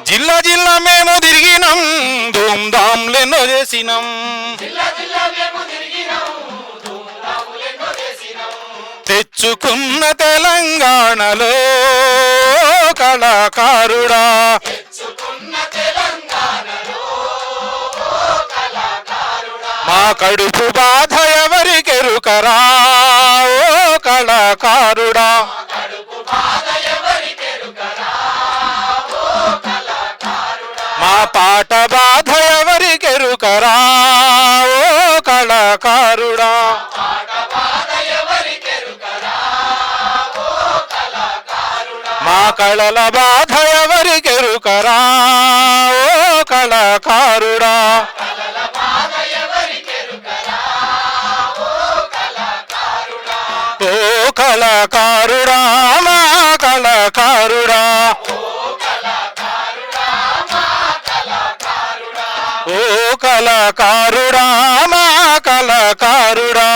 జిల్లా జిల్లా మేము తిరిగినాం, ధూమ్ధాంలెన్నో చేసినాం, తెచ్చుకున్న తెలంగాణలో కళాకారుడా, మా కడుపు బాధ ఎవరికెరుకరా ఓ కళాకారుడా, మా పాట బాధ ఎవరికెరుకరా ఓ కళాకారుడా, మా కళల బాధ ఎవరికెరుకరా ఓ కళాకారుడా, ఓ కళాకారుడా మా కళాకారుడా, ఓ కళాకారుడా మా కళాకారుడా,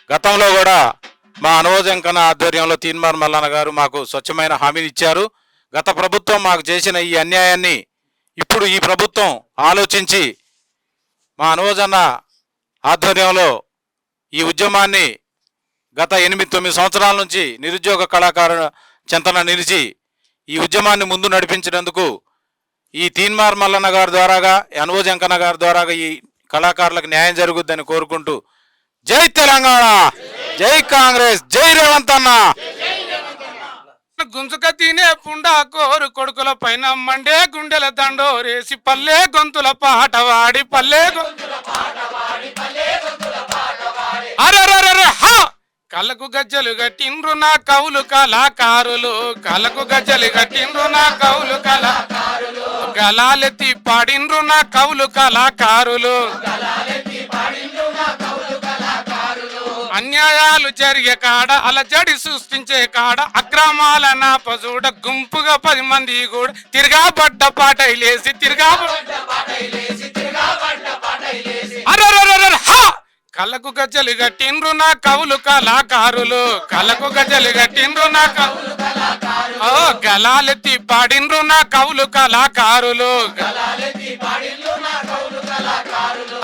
గతంలో కూడా మా అనువజంకన ఆధ్వర్యంలో తీన్మార్ మల్లన్న గారు మాకు స్వచ్ఛమైన హామీని ఇచ్చారు. గత ప్రభుత్వం మాకు చేసిన ఈ అన్యాయాన్ని ఇప్పుడు ఈ ప్రభుత్వం ఆలోచించి మా అనువజన్న ఆధ్వర్యంలో ఈ ఉద్యమాన్ని గత 8-9 సంవత్సరాల నుంచి నిరుద్యోగ కళాకారుల చెంతన నిలిచి ఈ ఉద్యమాన్ని ముందు నడిపించినందుకు ఈ తీన్మార్ మల్లన్న గారి ద్వారాగా, అనువజంకన్న గారి ద్వారాగా ఈ కళాకారులకు న్యాయం జరుగుద్దని కోరుకుంటూ జై తెలంగాణ, జై కాంగ్రెస్, జై రేవంత్ అన్న. గుంజుక తినే పుండా కోరు కొడుకుల పైన మండే గుండెల దండోరేసి పల్లె గొంతుల పాట వాడి అరెరెరెరె హా కళ్ళకు గజ్జలు గట్టిండ్రు నా కవులు కళాకారులు, కళ్ళకు గజ్జలు గట్టిండ్రు నా కవులు కళాకారులు, గలాలెత్తి పాడిండ్రు నా కవులు కళాకారులు, అన్యాయాలు జరిగే కాడ అలజడి సృష్టించే కాడ అక్రమాల నాపజూడ గుంపుగా 10 మంది కూడా తిరగాబడ్డ పాటైలేసి కళ్ళకు గజ్జలు గట్టిండ్రు నా కవులు కళాకారులు, కళ్ళకు గజ్జలు గట్టిండ్రు నా కవులు కళాకారులు, గలాలెత్తి పాడిండ్రు నా కవులు కళాకారులు,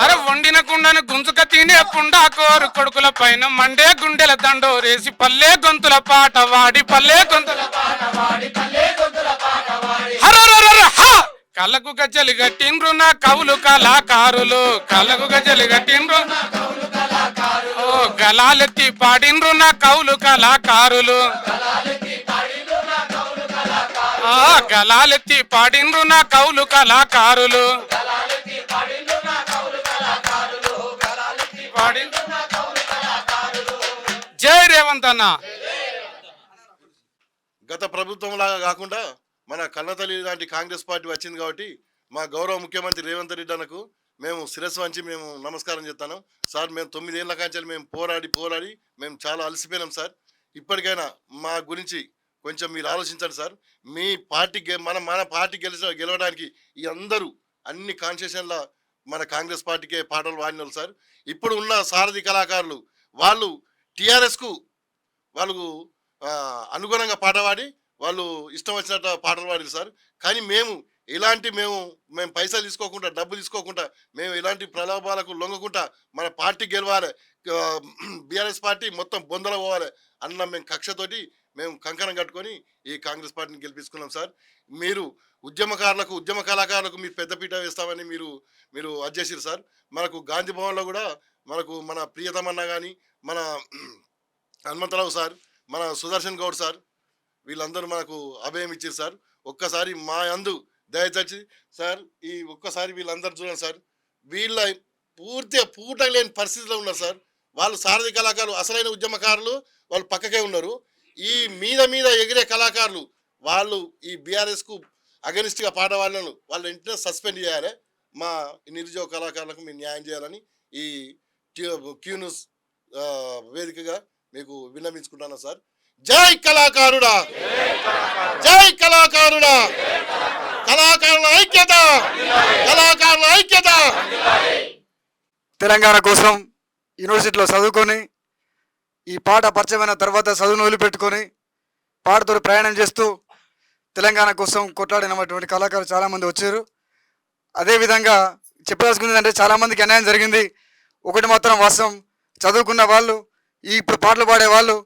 అరే వండిన కుండను గుంజుక తినే పుండా కోరు కొడుకుల పైన మండే గుండెల దండోరేసి పల్లె గొంతుల పాట వాడి కళ్ళకు గజ్జలు గట్టిండ్రు నా కవులు కళాకారులు, కళ్ళకు గజ్జలు గట్టిండ్రు ఓ గలాలెత్తి పాడిండ్రు నా కవులు కళాకారులు, ఆ గలాలెత్తి పాడిండ్రు నా కవులు కళాకారులు, జై రేవంత్ అన్న. గత ప్రభుత్వం లాగా కాకుండా మన కన్నతల్లి లాంటి కాంగ్రెస్ పార్టీ వచ్చింది కాబట్టి మా గౌరవ ముఖ్యమంత్రి రేవంత్ రెడ్డి అన్నకు మేము శిరస్సు వంచి మేము నమస్కారం చేస్తాను సార్. మేము 9 ఏళ్ల కాంచెలు మేము పోరాడి మేము చాలా అలసిపోయినాం సార్. ఇప్పటికైనా మా గురించి కొంచెం మీరు ఆలోచించండి సార్. మీ పార్టీ మన పార్టీ గెలవడానికి ఈ అందరూ అన్ని కాన్స్టిట్యూషన్ల మన కాంగ్రెస్ పార్టీకే పాటలు పాడినారు సార్. ఇప్పుడు ఉన్న సారథి కళాకారులు వాళ్ళు టీఆర్ఎస్కు వాళ్ళు అనుగుణంగా పాట పాడి వాళ్ళు ఇష్టం వచ్చినట్టు పాటలు పాడారు సార్. కానీ మేము పైసలు తీసుకోకుండా, డబ్బు తీసుకోకుండా, మేము ఇలాంటి ప్రలోభాలకు లొంగకుండా మన పార్టీ గెలవాలి, బీఆర్ఎస్ పార్టీ మొత్తం బొందల పోవాలి అన్న మేము కక్షతోటి మేము కంకణం కట్టుకొని ఈ కాంగ్రెస్ పార్టీని గెలిపించుకున్నాం సార్. మీరు ఉద్యమ కళాకారులకు మీరు పెద్దపీట వేస్తామని మీరు అడ్జేసారు సార్. మనకు గాంధీ భవన్లో కూడా మనకు మన ప్రియతమన్న కానీ, మన హనుమంతరావు సార్, మన సుదర్శన్ గౌడ్ సార్, వీళ్ళందరూ మనకు అభయం ఇచ్చారు సార్. ఒక్కసారి మా అందు దయచేసి సార్ ఈ ఒక్కసారి వీళ్ళందరూ చూడండి సార్. వీళ్ళ పూర్తిగా పూట లేని పరిస్థితిలో ఉన్నారు సార్. వాళ్ళు సారథి కళాకారులు, అసలైన ఉద్యమకారులు వాళ్ళు పక్కకే ఉన్నారు. ఈ మీద ఎగిరే కళాకారులు వాళ్ళు ఈ బీఆర్ఎస్కు అగనిస్ట్గా పాట వాళ్ళు వెంటనే సస్పెండ్ చేయాలి. మా నిరుద్యోగ కళాకారులకు మీరు న్యాయం చేయాలని ఈ క్యూ న్యూస్ వేదికగా మీకు విన్నవించుకుంటాను సార్. జై కళాకారుడా, జై కళాకారుడా, కళాకారుల ఐక్యత, కళాకారుల ఐక్యత. తెలంగాణ కోసం యూనివర్సిటీలో చదువుకొని ఈ పాట పరిచయమైన తర్వాత చదువును వదిలిపెట్టుకొని పాటతో ప్రయాణం చేస్తూ తెలంగాణ కోసం కొట్లాడినటువంటి కళాకారులు చాలామంది వచ్చారు. అదేవిధంగా చెప్పదలుచుకుంది అంటే చాలామందికి అన్యాయం జరిగింది. ఒకటి మాత్రం వాస్తవం, చదువుకున్న వాళ్ళు ఇప్పుడు పాటలు పాడే వాళ్ళు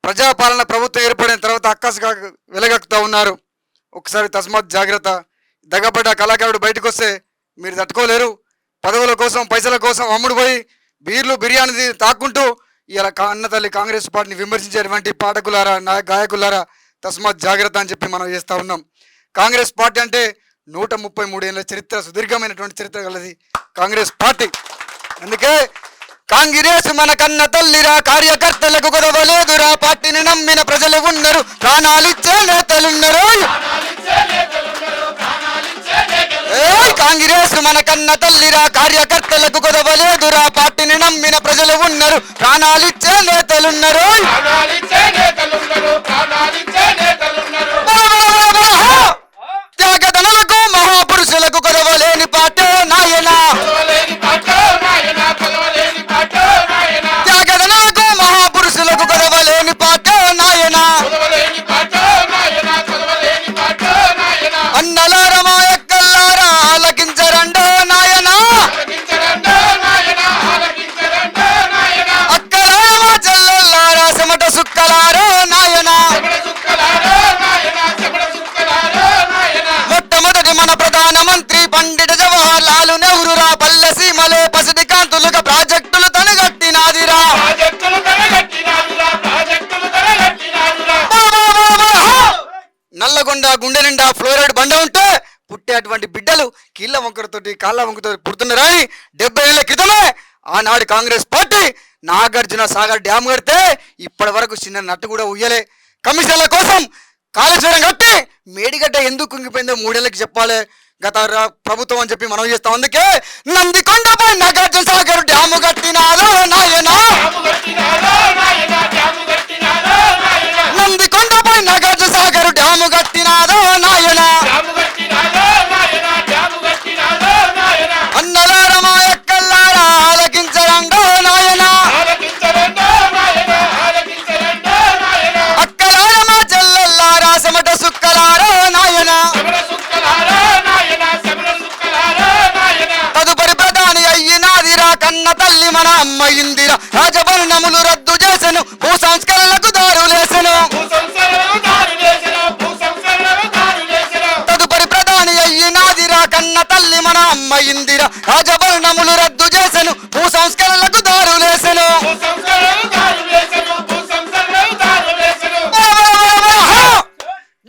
ప్రజాపాలన ప్రభుత్వం ఏర్పడిన తర్వాత అక్కసుగా వెలగక్కుతూ ఉన్నారు. ఒకసారి తస్మాత్ జాగ్రత్త. దగ్గపడ్డ కళాకారుడు బయటకు వస్తే మీరు తట్టుకోలేరు. పదవుల కోసం, పైసల కోసం అమ్ముడు పోయి బీర్లు బిర్యానీ తాక్కుంటూ ఇలా అన్నతల్లి కాంగ్రెస్ పార్టీని విమర్శించేటువంటి పాఠకులారా, గాయకులారా తస్మాత్ జాగ్రత్త అని చెప్పి మనం చేస్తూ ఉన్నాం. కాంగ్రెస్ పార్టీ అంటే 133 ఏళ్ళ చరిత్ర, సుదీర్ఘమైనటువంటి చరిత్ర గలది కాంగ్రెస్ పార్టీ. అందుకే కాంగ్రెస్ మన కన్న తల్లిరా, కార్యకర్తలకు కొదవలేదురా, పార్టీని నమ్మిన ప్రజలు ఉన్నారు, ప్రాణాలిచ్చే నేతలున్నారు. కాంగ్రెస్ మన కన్న తల్లిరా, కార్యకర్తలకు కొదవలేదురా, పార్టీని నమ్మిన ప్రజలు ఉన్నారు, ప్రాణాలిచ్చే నేతలున్నారు. త్యాగదనలకు మహాపురుషులకు కొదవలేని పాటే నాయన, త్యాగదనలకు మహాపురుషులకు కొదవలేని పాటే నాయన. అన్నలారా మా ఎక్కల్లారా ఆలకించరండో నాయన, అక్కలారా మా చెల్లెల్లారా చెమట సుక్కలారో నాయన. మొట్టమొదటి మన ప్రధానమంత్రి పండిత జవహర్ లాల్ నెహ్రూరా, పల్లె సీమలే పసిడి కాంతులుగా ప్రాజెక్టులు తనగట్టినాదిరా. నల్లగొండ గుండె నిండా ఫ్లోరైడ్ బండ ఉంటే పుట్టేటువంటి బిడ్డలు కీళ్ళ వంకరతోటి కాళ్ళ వంకరతో పుడుతున్నారని 70 ఏళ్ల క్రితమే ఆనాడు కాంగ్రెస్ పార్టీ నాగార్జున సాగర్ డ్యామ్ కడితే ఇప్పటి వరకు చిన్న నట్టు కూడా ఉయ్యలే. కమిషన్ల కోసం కాళేశ్వరం కట్టి మేడిగడ్డ ఎందుకు కుంగిపోయిందో 3 ఏళ్ళకి చెప్పాలి గత ప్రభుత్వం అని చెప్పి మనం చేస్తాం. అందుకే నందికొండపై నాగార్జున సాగర్ డ్యాము కట్టినారో నాయన, నందికొండపై నాగార్జున సాగర్ డ్యాము కట్టినారో నాయన. అన్నలారా మా ఎక్కల్లారా ఆలకించరండో నాయన, అక్కలారా మా చెల్లెల్లారా చెమట సుక్కలారో నాయన. తదుపరి ప్రధాని అయ్యినాదిరా కన్న తల్లి మన అమ్మ ఇందిరా, రాజభరణములు రద్దు చేసెను, భూ సంస్కరణలకు దారులేసెను. తదుపరి ప్రధాని అయ్యినాది కన్న తల్లి మన అమ్మ ఇందిర రాజభరణములు రద్దు చేసెను భూ సంస్కరణలకు దారులేసెను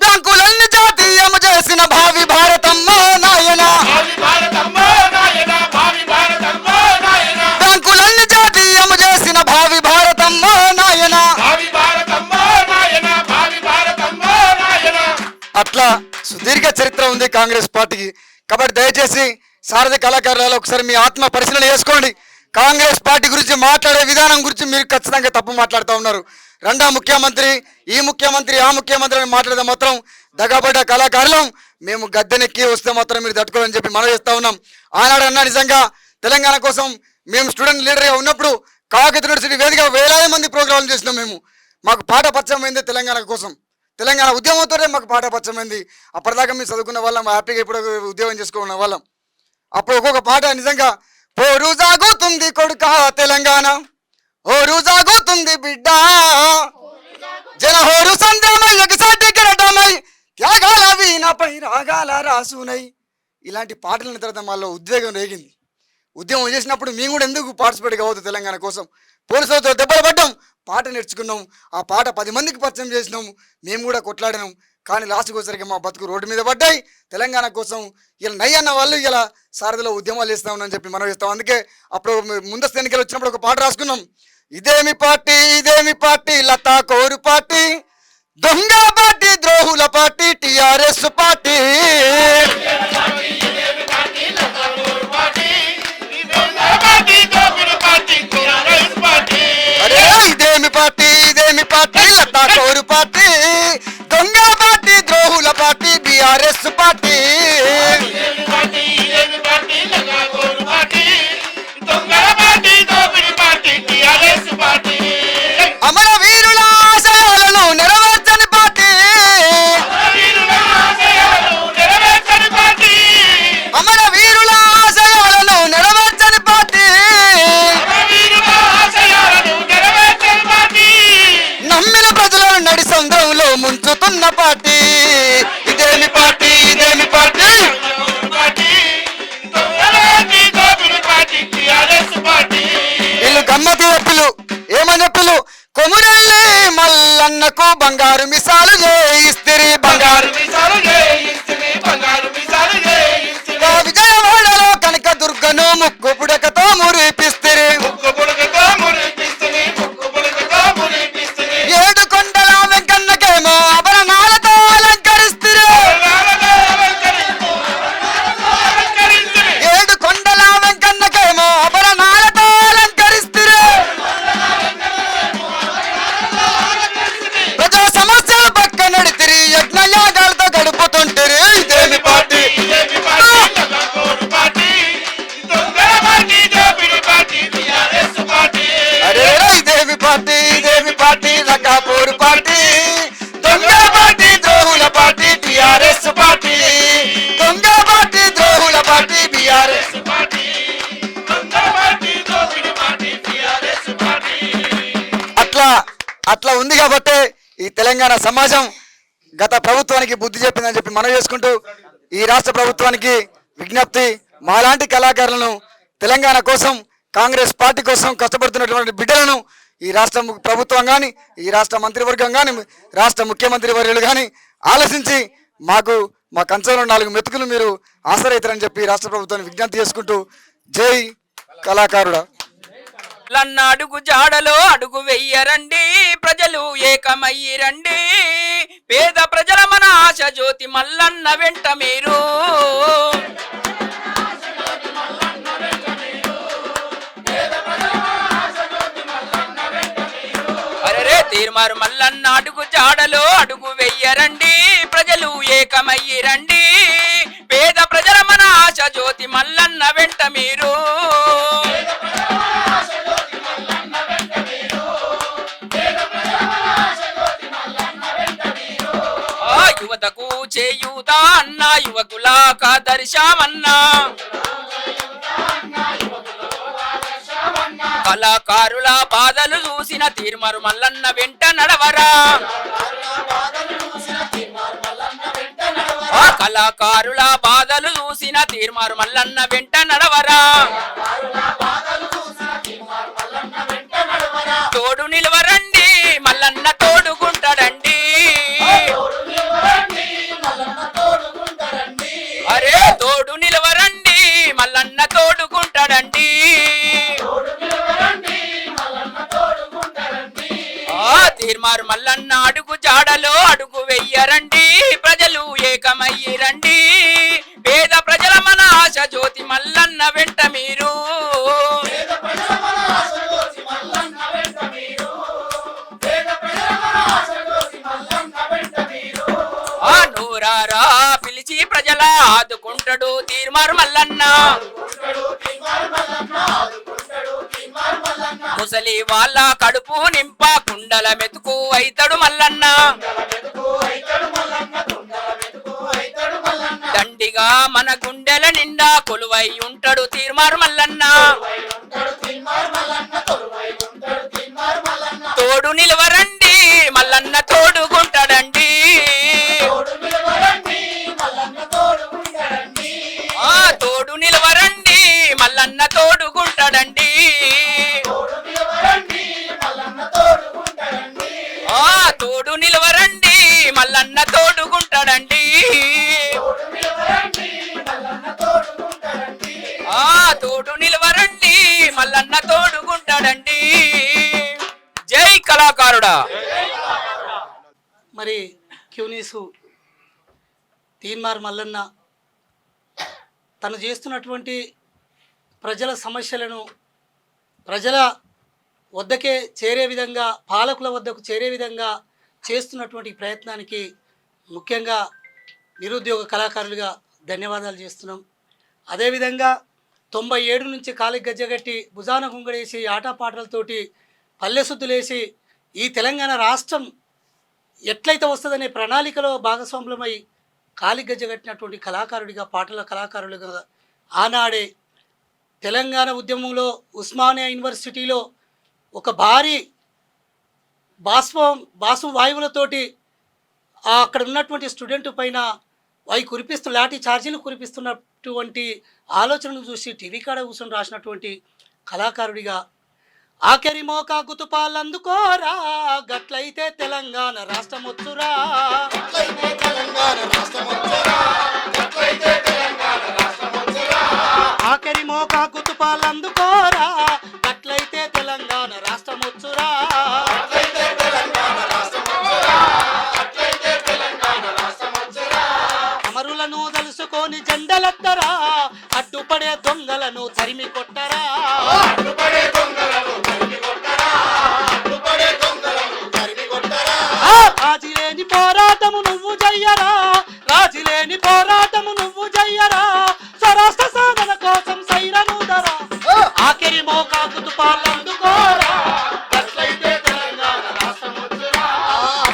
బ్యాంకులన్నీ జాతీయము చేసిన భావి భారతమ్మ నాయన బ్యాంకులన్నీ జాతీయము చేసిన భావి భారతమ్మ నాయన అట్లా సుదీర్ఘ చరిత్ర ఉంది కాంగ్రెస్ పార్టీకి. కాబట్టి దయచేసి సారథి కళాకారులలో ఒకసారి మీ ఆత్మ పరిశీలన చేసుకోండి. కాంగ్రెస్ పార్టీ గురించి మాట్లాడే విధానం గురించి మీరు ఖచ్చితంగా తప్పు మాట్లాడుతూ ఉన్నారు. రెండో ముఖ్యమంత్రి ఈ ముఖ్యమంత్రి ఆ ముఖ్యమంత్రి అని మాట్లాడితే మాత్రం దగాబడ్డ కళాకారులం మేము గద్దెనెక్కి వస్తే మాత్రం మీరు తట్టుకోవాలని చెప్పి మనం చేస్తూ ఉన్నాం. ఆనాడన్నా నిజంగా తెలంగాణ కోసం మేము స్టూడెంట్ లీడర్గా ఉన్నప్పుడు కాకతీయ యూనివర్సిటీ వేదిక వేలాది మంది ప్రోగ్రాంలు చేసినాం. మాకు పాట పరిచయమైంది తెలంగాణ కోసం, తెలంగాణ ఉద్యమంతోనే మాకు పాట పరిచయమైంది. అప్పటిదాకా మేము చదువుకున్న వాళ్ళం, హ్యాపీగా ఇప్పుడు ఉద్యోగం చేసుకున్న వాళ్ళం. అప్పుడు ఒక్కొక్క పాట నిజంగా పోరు సాగుతుంది కొడుక తెలంగాణ, హోరు సాగుతుంది బిడ్డ, జనహోరు సంధ్యమై ఎగసాటి కిరటమై త్యాగాల వీణపై రాగాల రాసునై. ఇలాంటి పాటల తర్వాత మాలో ఉద్వేగం రేగింది. ఉద్యమం చేసినప్పుడు మేము కూడా ఎందుకు పార్టిసిపేట్ కావద్దు తెలంగాణ కోసం. పోలీసులతో దెబ్బలు పడ్డాం, పాట నేర్చుకున్నాం, ఆ పాట 10 మందికి పరిచయం చేసినాం, మేము కూడా కొట్లాడినాం. కానీ లాస్ట్కి వచ్చేసరికి మా బతుకు రోడ్డు మీద పడ్డాయి. తెలంగాణ కోసం ఇలా నై అన్న వాళ్ళు ఇలా సారథిలో ఉద్యమాలు చేస్తా ఉన్నామని చెప్పి మనం చేస్తాం. అందుకే అప్పుడు ముందస్తు ఎన్నికలు వచ్చినప్పుడు ఒక పాట రాసుకున్నాం. ఇదేమి పార్టీ లతా కోరు పార్టీ, దొంగ పార్టీ ద్రోహుల పార్టీ టిఆర్ఎస్ పార్టీ. అరే ఇదేమి పార్టీ లతా కోరు పార్టీ, దొంగ పార్టీ ద్రోహుల పార్టీ బిఆర్ఎస్ పార్టీ. అమర వీరుల ఆశయాలను నెరవేర్చని పార్టీ, అమర వీరుల ఆశయాలను నెరవేర్చని పార్టీ, నమ్మిన ప్రజలను నడి సముద్రంలో ముంచుతున్న పార్టీ. ఇదేమి పార్టీ వీళ్ళు గమ్మతి చెప్పిలు ఏమని చెప్పిలు, కొమురెల్లి మల్లన్నకు బంగారు మిసాలు చేయిస్తిరి, బంగారు విజయవాడలో కనక దుర్గను ముక్కు పుడకతో మురిపిస్తిరి, ఏడు కొండల వెంకన్నకేమో ఆభరణాలతో అలంకరిస్తిరి, ఏడు కొండల వెంకన్నకేమో ఆభరణాలతో అలంకరిస్తిరి, ప్రజా సమస్యలు పక్క నడితిరి, యజ్ఞయాగాలతో గడుపుతుంటిరి. ఇదేమి పార్టీ అరే ఇదేమి పార్టీ లకాపూర్ పార్టీ, దొంగ పార్టీ ద్రోహుల పార్టీ టిఆర్ఎస్ పార్టీ, దొంగ పార్టీ ద్రోహుల పార్టీ బిఆర్ఎస్ పార్టీ. అట్లా ఉంది కాబట్టి ఈ తెలంగాణ సమాజం గత ప్రభుత్వానికి బుద్ధి చెప్పిందని చెప్పి మనం చేసుకుంటూ ఈ రాష్ట్ర ప్రభుత్వానికి విజ్ఞప్తి, మాలాంటి కళాకారులను తెలంగాణ కోసం కాంగ్రెస్ పార్టీ కోసం కష్టపడుతున్నటువంటి బిడ్డలను ఈ రాష్ట్ర ప్రభుత్వం కానీ ఈ రాష్ట్ర మంత్రివర్గం కానీ రాష్ట్ర ముఖ్యమంత్రి వర్యులు కానీ ఆలోచించి మా కంచంలో 4 మెతుకులు మీరు ఆశ్రయితారని చెప్పి రాష్ట్ర ప్రభుత్వాన్ని విజ్ఞప్తి చేసుకుంటూ జై కళాకారుడా. లన్న అడుగు జాడలో అడుగు వెయ్యరండి, ప్రజలు ఏకమయ్యిరండి, పేద ప్రజల మన ఆశ జ్యోతి మల్లన్న వెంట మీరు. అరే తీర్మారు మల్లన్న అడుగు జాడలో అడుగు వెయ్యరండి, ప్రజలు ఏకమయ్యిరండి, పేద ప్రజల మన ఆశ జ్యోతి మల్లన్న వెంట మీరు. యువతకు చేయూత అన్న, యువకుల కాదర్శమన్నా, కళాకారుల బాధలు చూసిన తీర్మారు మల్లన్న వెంట నడవరా. ఆ కళాకారుల బాధలు చూసిన తీర్మారు మల్లన్న వెంట నడవరా, తోడు నిలవరండి మల్లన్న తోడుకుంటాడండి, అరే తోడు నిలవరండి మల్లన్న తోడుకుంటాడండి, ఆ తీర్మారు మల్లన్న అడుగు జాడలో అడుగు వెయ్యరండి, ప్రజలు ఏకమయ్యిరండి, పేద ప్రజల మన ఆశ జ్యోతి మల్లన్న వెంట మీరు, ఆ నూరారా పిలిచి ప్రజల ఆదుకుంటాడు తీర్మారు మల్లన్న, ముసలి వాళ్ళ కడుపు నింప కుండల మెతుకు అయితడు మల్లన్న, దండిగా మన గుండెల నిండా కొలువై ఉంటాడు తీర్మారు మల్లన్న, తోడు నిలవరండి మల్లన్న తోడుకుంటాడండి, ఆ తోడు నిలవరండి మల్లన్న తోడుకుంటాడండి, ఆ తోడు నిలవరండి మల్లన్న తోడుకుంటాడండి, ఆ తోడు నిలవరండి మల్లన్న తోడుకుంటాడండి. జై కళాకారుడా. మరి క్యూనీసు తీన్మార్ మల్లన్న తను చేస్తున్నటువంటి ప్రజల సమస్యలను ప్రజల వద్దకే చేరే విధంగా, పాలకుల వద్దకు చేరే విధంగా చేస్తున్నటువంటి ప్రయత్నానికి ముఖ్యంగా నిరుద్యోగ కళాకారులుగా ధన్యవాదాలు చేస్తున్నాం. అదేవిధంగా 97 నుంచి కాలికి గజ్జగట్టి భుజాన గుంగడేసి ఆటపాటలతోటి పల్లెసుద్దులేసి ఈ తెలంగాణ రాష్ట్రం ఎట్లయితే వస్తుందనే ప్రణాళికలో భాగస్వాములమై కాలికి గజ్జగట్టినటువంటి కళాకారుడిగా, పాటల కళాకారులుగా ఆనాడే తెలంగాణ ఉద్యమంలో ఉస్మానియా యూనివర్సిటీలో ఒక భారీ బాసు వాయువులతోటి అక్కడ ఉన్నటువంటి స్టూడెంట్ పైన అవి లాఠీ ఛార్జీలు కురిపిస్తున్నటువంటి ఆలోచనను చూసి టీవీ కాడ కూర్చొని రాసినటువంటి కళాకారుడిగా ఆఖరి మోకా గుతుపాలందుకోరా, గట్లయితే తెలంగాణ రాష్ట్రం వచ్చురా, ఆఖరి మోకా గుతుపాలందుకోరా, గట్లయితే తెలంగాణ రాష్ట్రం వచ్చురా, అమరులను తలుసుకొని జెండలెత్తరా, అడ్డుపడే దొంగలను తరిమి కొట్టరా, రాజీలేని పోరాటము నువ్వు జయ్యరా, రాజీలేని పోరాటము నువ్వు జయ్యరా, స్వరాష్ట్ర సాధన కోసం సైరనుదరా, ఆఖరి మోకా కుతుపాలందుకోరా, గట్లయితే తెలంగాణ రాష్ట్రం వచ్చురా,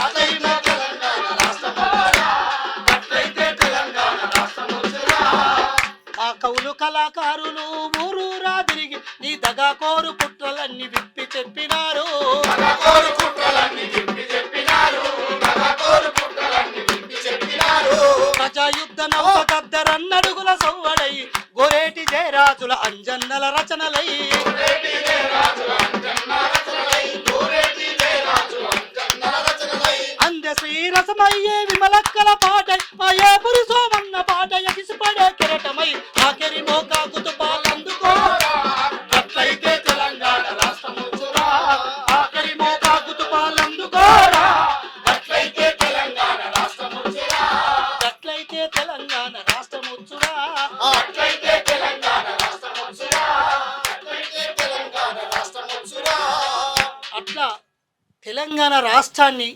ఆఖరి మోకా తెలంగాణ రాష్ట్రం వచ్చురా, గట్లయితే తెలంగాణ రాష్ట్రం వచ్చురా. ఆ కవులు కళాకారులు ఊరూరా తిరిగి నీ దగా కోరు కుట్రలన్నీ విప్పి చెప్పినారు, ప్రజాయుద్ధ నౌకద్దరన్నడుగుల సవ్వడై గోరేటి జయరాజుల అంజన్నల రచనలై, అంద శ్రీరసమయ్యే విమలక్కల పాట మాయే పురుషోమన్న పాట ఎగిసిపడే కిరటమై ఆఖరి మోకా కుతుపాలందుకోరా, గట్లయితే తెలంగాణ రాష్ట్రం వచ్చురా, ఆఖరి మోకా కుతుపాలందుకోరా, గట్లయితే తెలంగాణ రాష్ట్రం వచ్చురా, గట్లయితే తెలంగాణ రాష్ట్రం వచ్చురా, అట్లయితే తెలంగాణ రాష్ట్రం వచ్చురా, అట్లయితే తెలంగాణ రాష్ట్రం వచ్చురా. అట్లా తెలంగాణ రాష్ట్రాన్ని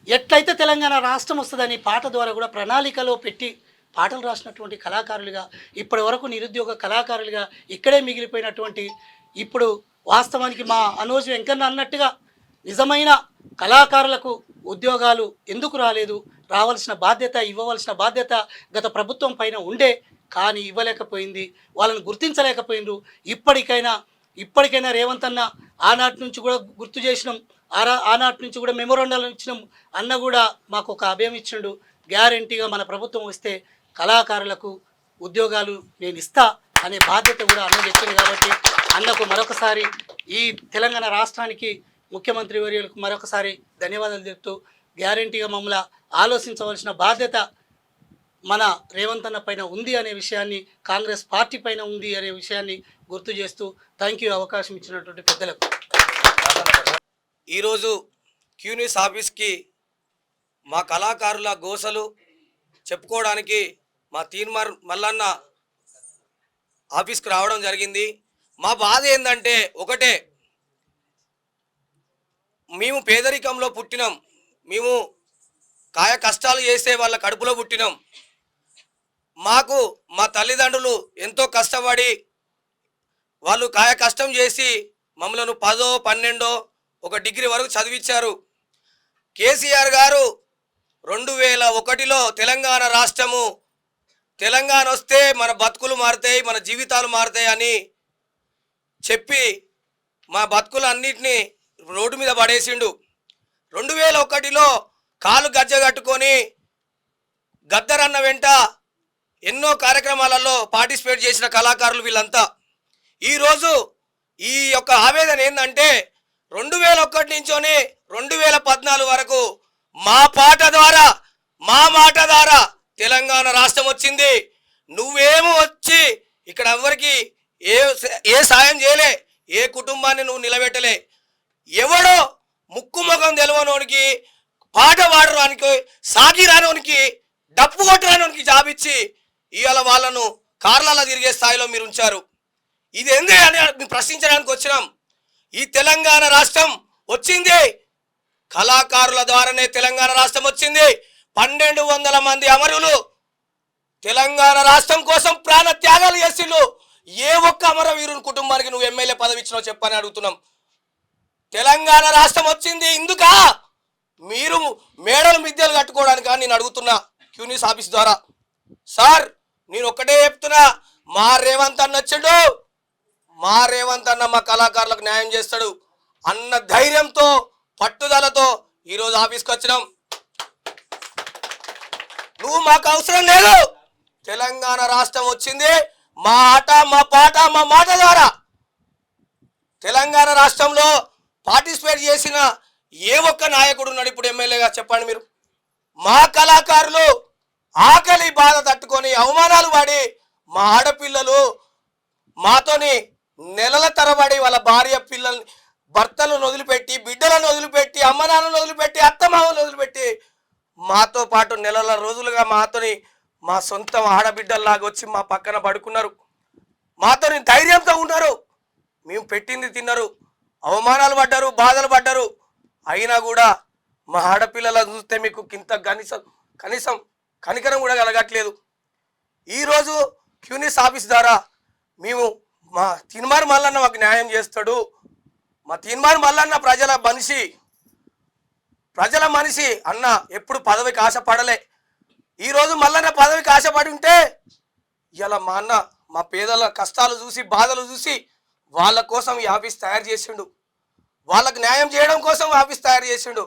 ఎట్లయితే తెలంగాణ రాష్ట్రం వస్తుందని పాట ద్వారా కూడా ప్రణాళికలో పెట్టి పాటలు రాసినటువంటి కళాకారులుగా, ఇప్పటి వరకు నిరుద్యోగ కళాకారులుగా ఇక్కడే మిగిలిపోయినటువంటి, ఇప్పుడు వాస్తవానికి మా అనోజ్ వెంకన్న అన్నట్టుగా నిజమైన కళాకారులకు ఉద్యోగాలు ఎందుకు రాలేదు, రావాల్సిన బాధ్యత, ఇవ్వవలసిన బాధ్యత గత ప్రభుత్వం పైన ఉండే, కానీ ఇవ్వలేకపోయింది, వాళ్ళని గుర్తించలేకపోయినరు. ఇప్పటికైనా రేవంత్ అన్న ఆనాటి నుంచి కూడా గుర్తు చేసినాం, ఆనాటి నుంచి కూడా మెమోరాండాలు ఇచ్చినాం, అన్న కూడా మాకు ఒక అభయం ఇచ్చిండు, గ్యారెంటీగా మన ప్రభుత్వం వస్తే కళాకారులకు ఉద్యోగాలు నేను ఇస్తా అనే బాధ్యత కూడా అన్న చెప్పింది. కాబట్టి అన్నకు మరొకసారి ఈ తెలంగాణ రాష్ట్రానికి ముఖ్యమంత్రి వర్యులకు మరొకసారి ధన్యవాదాలు చెప్తూ గ్యారంటీగా మమ్మల్ని ఆలోచించవలసిన బాధ్యత మన రేవంత్ అన్న పైన ఉంది అనే విషయాన్ని, కాంగ్రెస్ పార్టీ పైన ఉంది అనే విషయాన్ని గుర్తు చేస్తూ థ్యాంక్ యూ అవకాశం ఇచ్చినటువంటి పెద్దలకు. ఈరోజు క్యూనిస్ ఆఫీస్కి మా కళాకారుల గోసలు చెప్పుకోవడానికి మా తీన్మార్ మల్లన్న ఆఫీస్కి రావడం జరిగింది. మా బాధ ఏంటంటే ఒకటే, మేము పేదరికంలో పుట్టినాం, మేము కాయ కష్టాలు చేసే వాళ్ళ కడుపులో పుట్టినాం. మాకు మా తల్లిదండ్రులు ఎంతో కష్టపడి వాళ్ళు కాయ కష్టం చేసి మమ్మల్ని 10, 12 ఒక డిగ్రీ వరకు చదివించారు. కేసీఆర్ గారు 2001లో తెలంగాణ రాష్ట్రము, తెలంగాణ వస్తే మన బతుకులు మారుతాయి, మన జీవితాలు మారుతాయి అని చెప్పి మా బతుకులు అన్నిటినీ రోడ్డు మీద పడేసిండు. 2001లో కాలు గజ్జ కట్టుకొని గద్దరన్న వెంట ఎన్నో కార్యక్రమాలలో పార్టిసిపేట్ చేసిన కళాకారులు వీళ్ళంతా. ఈరోజు ఈ యొక్క ఆవేదన ఏంటంటే 2001 నుంచోని 2014 వరకు మా పాట ద్వారా, మా మాట ద్వారా తెలంగాణ రాష్ట్రం వచ్చింది. నువ్వేమో వచ్చి ఇక్కడ ఎవరికి ఏ సాయం చేయలే, ఏ కుటుంబాన్ని నువ్వు నిలబెట్టలే. ఎవడో ముక్కు ముఖం తెలవనోనికి, పాట పాడరానికి, సాగి రానోనికి, డప్పు కొట్టరానోనికి జాబ్ ఇచ్చి ఇవాళ వాళ్ళను కార్లలో తిరిగే స్థాయిలో మీరు ఉంచారు. ఇది ఏంది అని ప్రశ్నించడానికి వచ్చినాం. ఈ తెలంగాణ రాష్ట్రం వచ్చింది కళాకారుల ద్వారానే. తెలంగాణ రాష్ట్రం వచ్చింది. 1200 మంది అమరులు తెలంగాణ రాష్ట్రం కోసం ప్రాణ త్యాగాలు చేసిండు. ఏ ఒక్క అమరవీరుని కుటుంబానికి నువ్వు ఎమ్మెల్యే పదవి ఇచ్చినావు చెప్పని అడుగుతున్నాం. తెలంగాణ రాష్ట్రం వచ్చింది ఇందుక మీరు మేడలు మిద్దెలు కట్టుకోవడానికి నేను అడుగుతున్నా క్యూనిస్ ఆఫీస్ ద్వారా. సార్ నేను ఒక్కటే చెప్తున్నా, మా రేవంత్ అన్న వచ్చిండు, మా రేవంత్ అన్న మా కళాకారులకు న్యాయం చేస్తాడు అన్న ధైర్యంతో, పట్టుదలతో ఈరోజు ఆఫీస్కి వచ్చినాం. నువ్వు మాకు అవసరం లేదు. తెలంగాణ రాష్ట్రం వచ్చింది మా ఆట, మా పాట, మా మాట ద్వారా. తెలంగాణ రాష్ట్రంలో పార్టిసిపేట్ చేసిన ఏ ఒక్క నాయకుడు ఉన్నాడు ఇప్పుడు ఎమ్మెల్యేగా చెప్పండి మీరు? మా కళాకారులు ఆకలి బాధ తట్టుకొని అవమానాలు పడి మా ఆడపిల్లలు మాతోని నెలల తరబడి వాళ్ళ భార్య పిల్లల్ని, భర్తలను వదిలిపెట్టి, బిడ్డలను వదిలిపెట్టి, అమ్మనాన్నను వదిలిపెట్టి, అత్తమామలను వదిలిపెట్టి మాతో పాటు నెలల రోజులుగా మాతోని మా సొంత ఆడబిడ్డల్లాగా వచ్చి మా పక్కన పడుకున్నారు. మాతోని ధైర్యంతో ఉన్నారు. మేము పెట్టింది తిన్నారు, అవమానాలు పడ్డారు, బాధలు పడ్డారు. అయినా కూడా మా ఆడపిల్లలను చూస్తే మీకు ఇంత కనీసం కనికరం కూడా కలగట్లేదు. ఈరోజు క్యూనిస్ ఆఫీస్ ద్వారా మేము మా తీన్మార్ మల్లన్న మాకు న్యాయం చేస్తాడు. మా తీన్మార్ మల్లన్న ప్రజల మనిషి అన్న ఎప్పుడు పదవికి ఆశపడలే. ఈరోజు మల్లన్న పదవికి ఆశపడి ఉంటే ఇలా మా అన్న మా పేదల కష్టాలు చూసి, బాధలు చూసి వాళ్ళ కోసం ఈ ఆఫీస్ తయారు చేసిండు. వాళ్ళకు న్యాయం చేయడం కోసం ఆఫీస్ తయారు చేసిండు.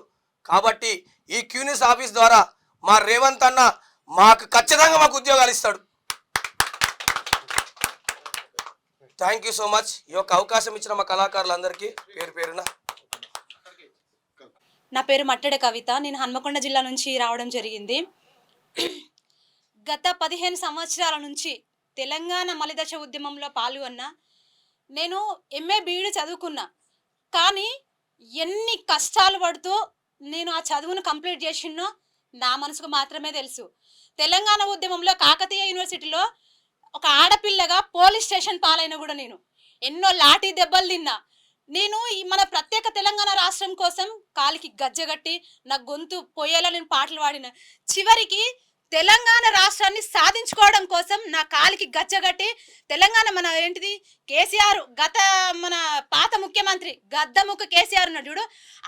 కాబట్టి ఈ క్యూనిస్ ఆఫీస్ ద్వారా మా రేవంత్ అన్న మాకు ఖచ్చితంగా మాకు ఉద్యోగాలు ఇస్తాడు. Thank you so much. ఈ యొక్క అవకాశం ఇచ్చిన మా కళాకారులందరికీ పేరు పేరున. నా పేరు మట్టెడ కవిత. నేను హన్మకొండ జిల్లా నుంచి రావడం జరిగింది. గత 15 సంవత్సరాల నుంచి తెలంగాణ మలిదశ ఉద్యమంలో పాల్గొన్నా. నేను MA BEd చదువుకున్నా, కానీ ఎన్ని కష్టాలు పడుతూ నేను ఆ చదువును కంప్లీట్ చేసినో నా మనసుకు మాత్రమే తెలుసు. తెలంగాణ ఉద్యమంలో కాకతీయ యూనివర్సిటీలో ఒక ఆడపిల్లగా పోలీస్ స్టేషన్ పాలైన కూడా నేను ఎన్నో లాఠీ దెబ్బలు తిన్నా. నేను మన ప్రత్యేక తెలంగాణ రాష్ట్రం కోసం కాలికి గజ్జగట్టి నా గొంతు పొయ్యేలా నేను పాటలు పాడిన. చివరికి తెలంగాణ రాష్ట్రాన్ని సాధించుకోవడం కోసం నా కాలికి గజ్జగట్టి తెలంగాణ మన ఏంటిది కేసీఆర్, మన పాత ముఖ్యమంత్రి గద్దముఖ కేసీఆర్ ఉన్నాడు చూడు,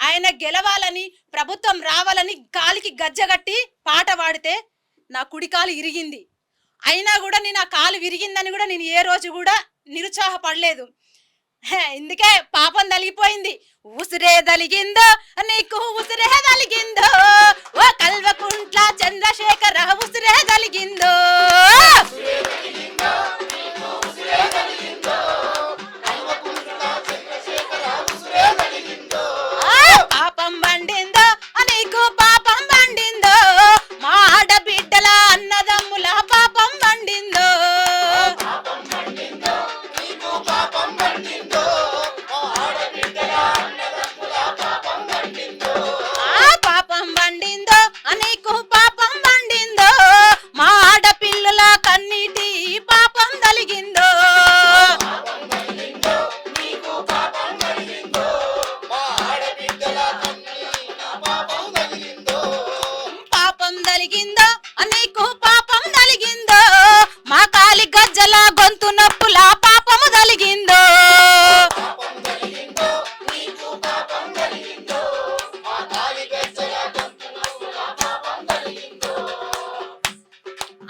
ఆయన గెలవాలని, ప్రభుత్వం రావాలని కాలికి గజ్జగట్టి పాట పాడితే నా కుడికాలు ఇరిగింది. అయినా కూడా నేను ఆ కాలు విరిగిందని కూడా నేను ఏ రోజు కూడా నిరుత్సాహపడలేదు. ఇందుకే పాపం తలిగిపోయింది. ఉసిరే తలిగిందో నీకు ఉసిరే తలిగిందో, ఓ కల్వకుంట్ల చంద్రశేఖర ఉసిరే తలిగిందో. పాపం పండిందో నీకు పాపం పండిందో, మా ఆడబిడ్డల అన్నదమ్ముల పాపం పండిందో. పాపం పండిందో నీకు పాపం పండిందో, మా ఆడపిల్లల కన్నీటి పాపం తలిగిందో. పాపం తలిగిందో నీకు పాపం తలిగిందో, మా కాలి గజ్జల గొంతు నొప్పుల పాపము తలిగిందో.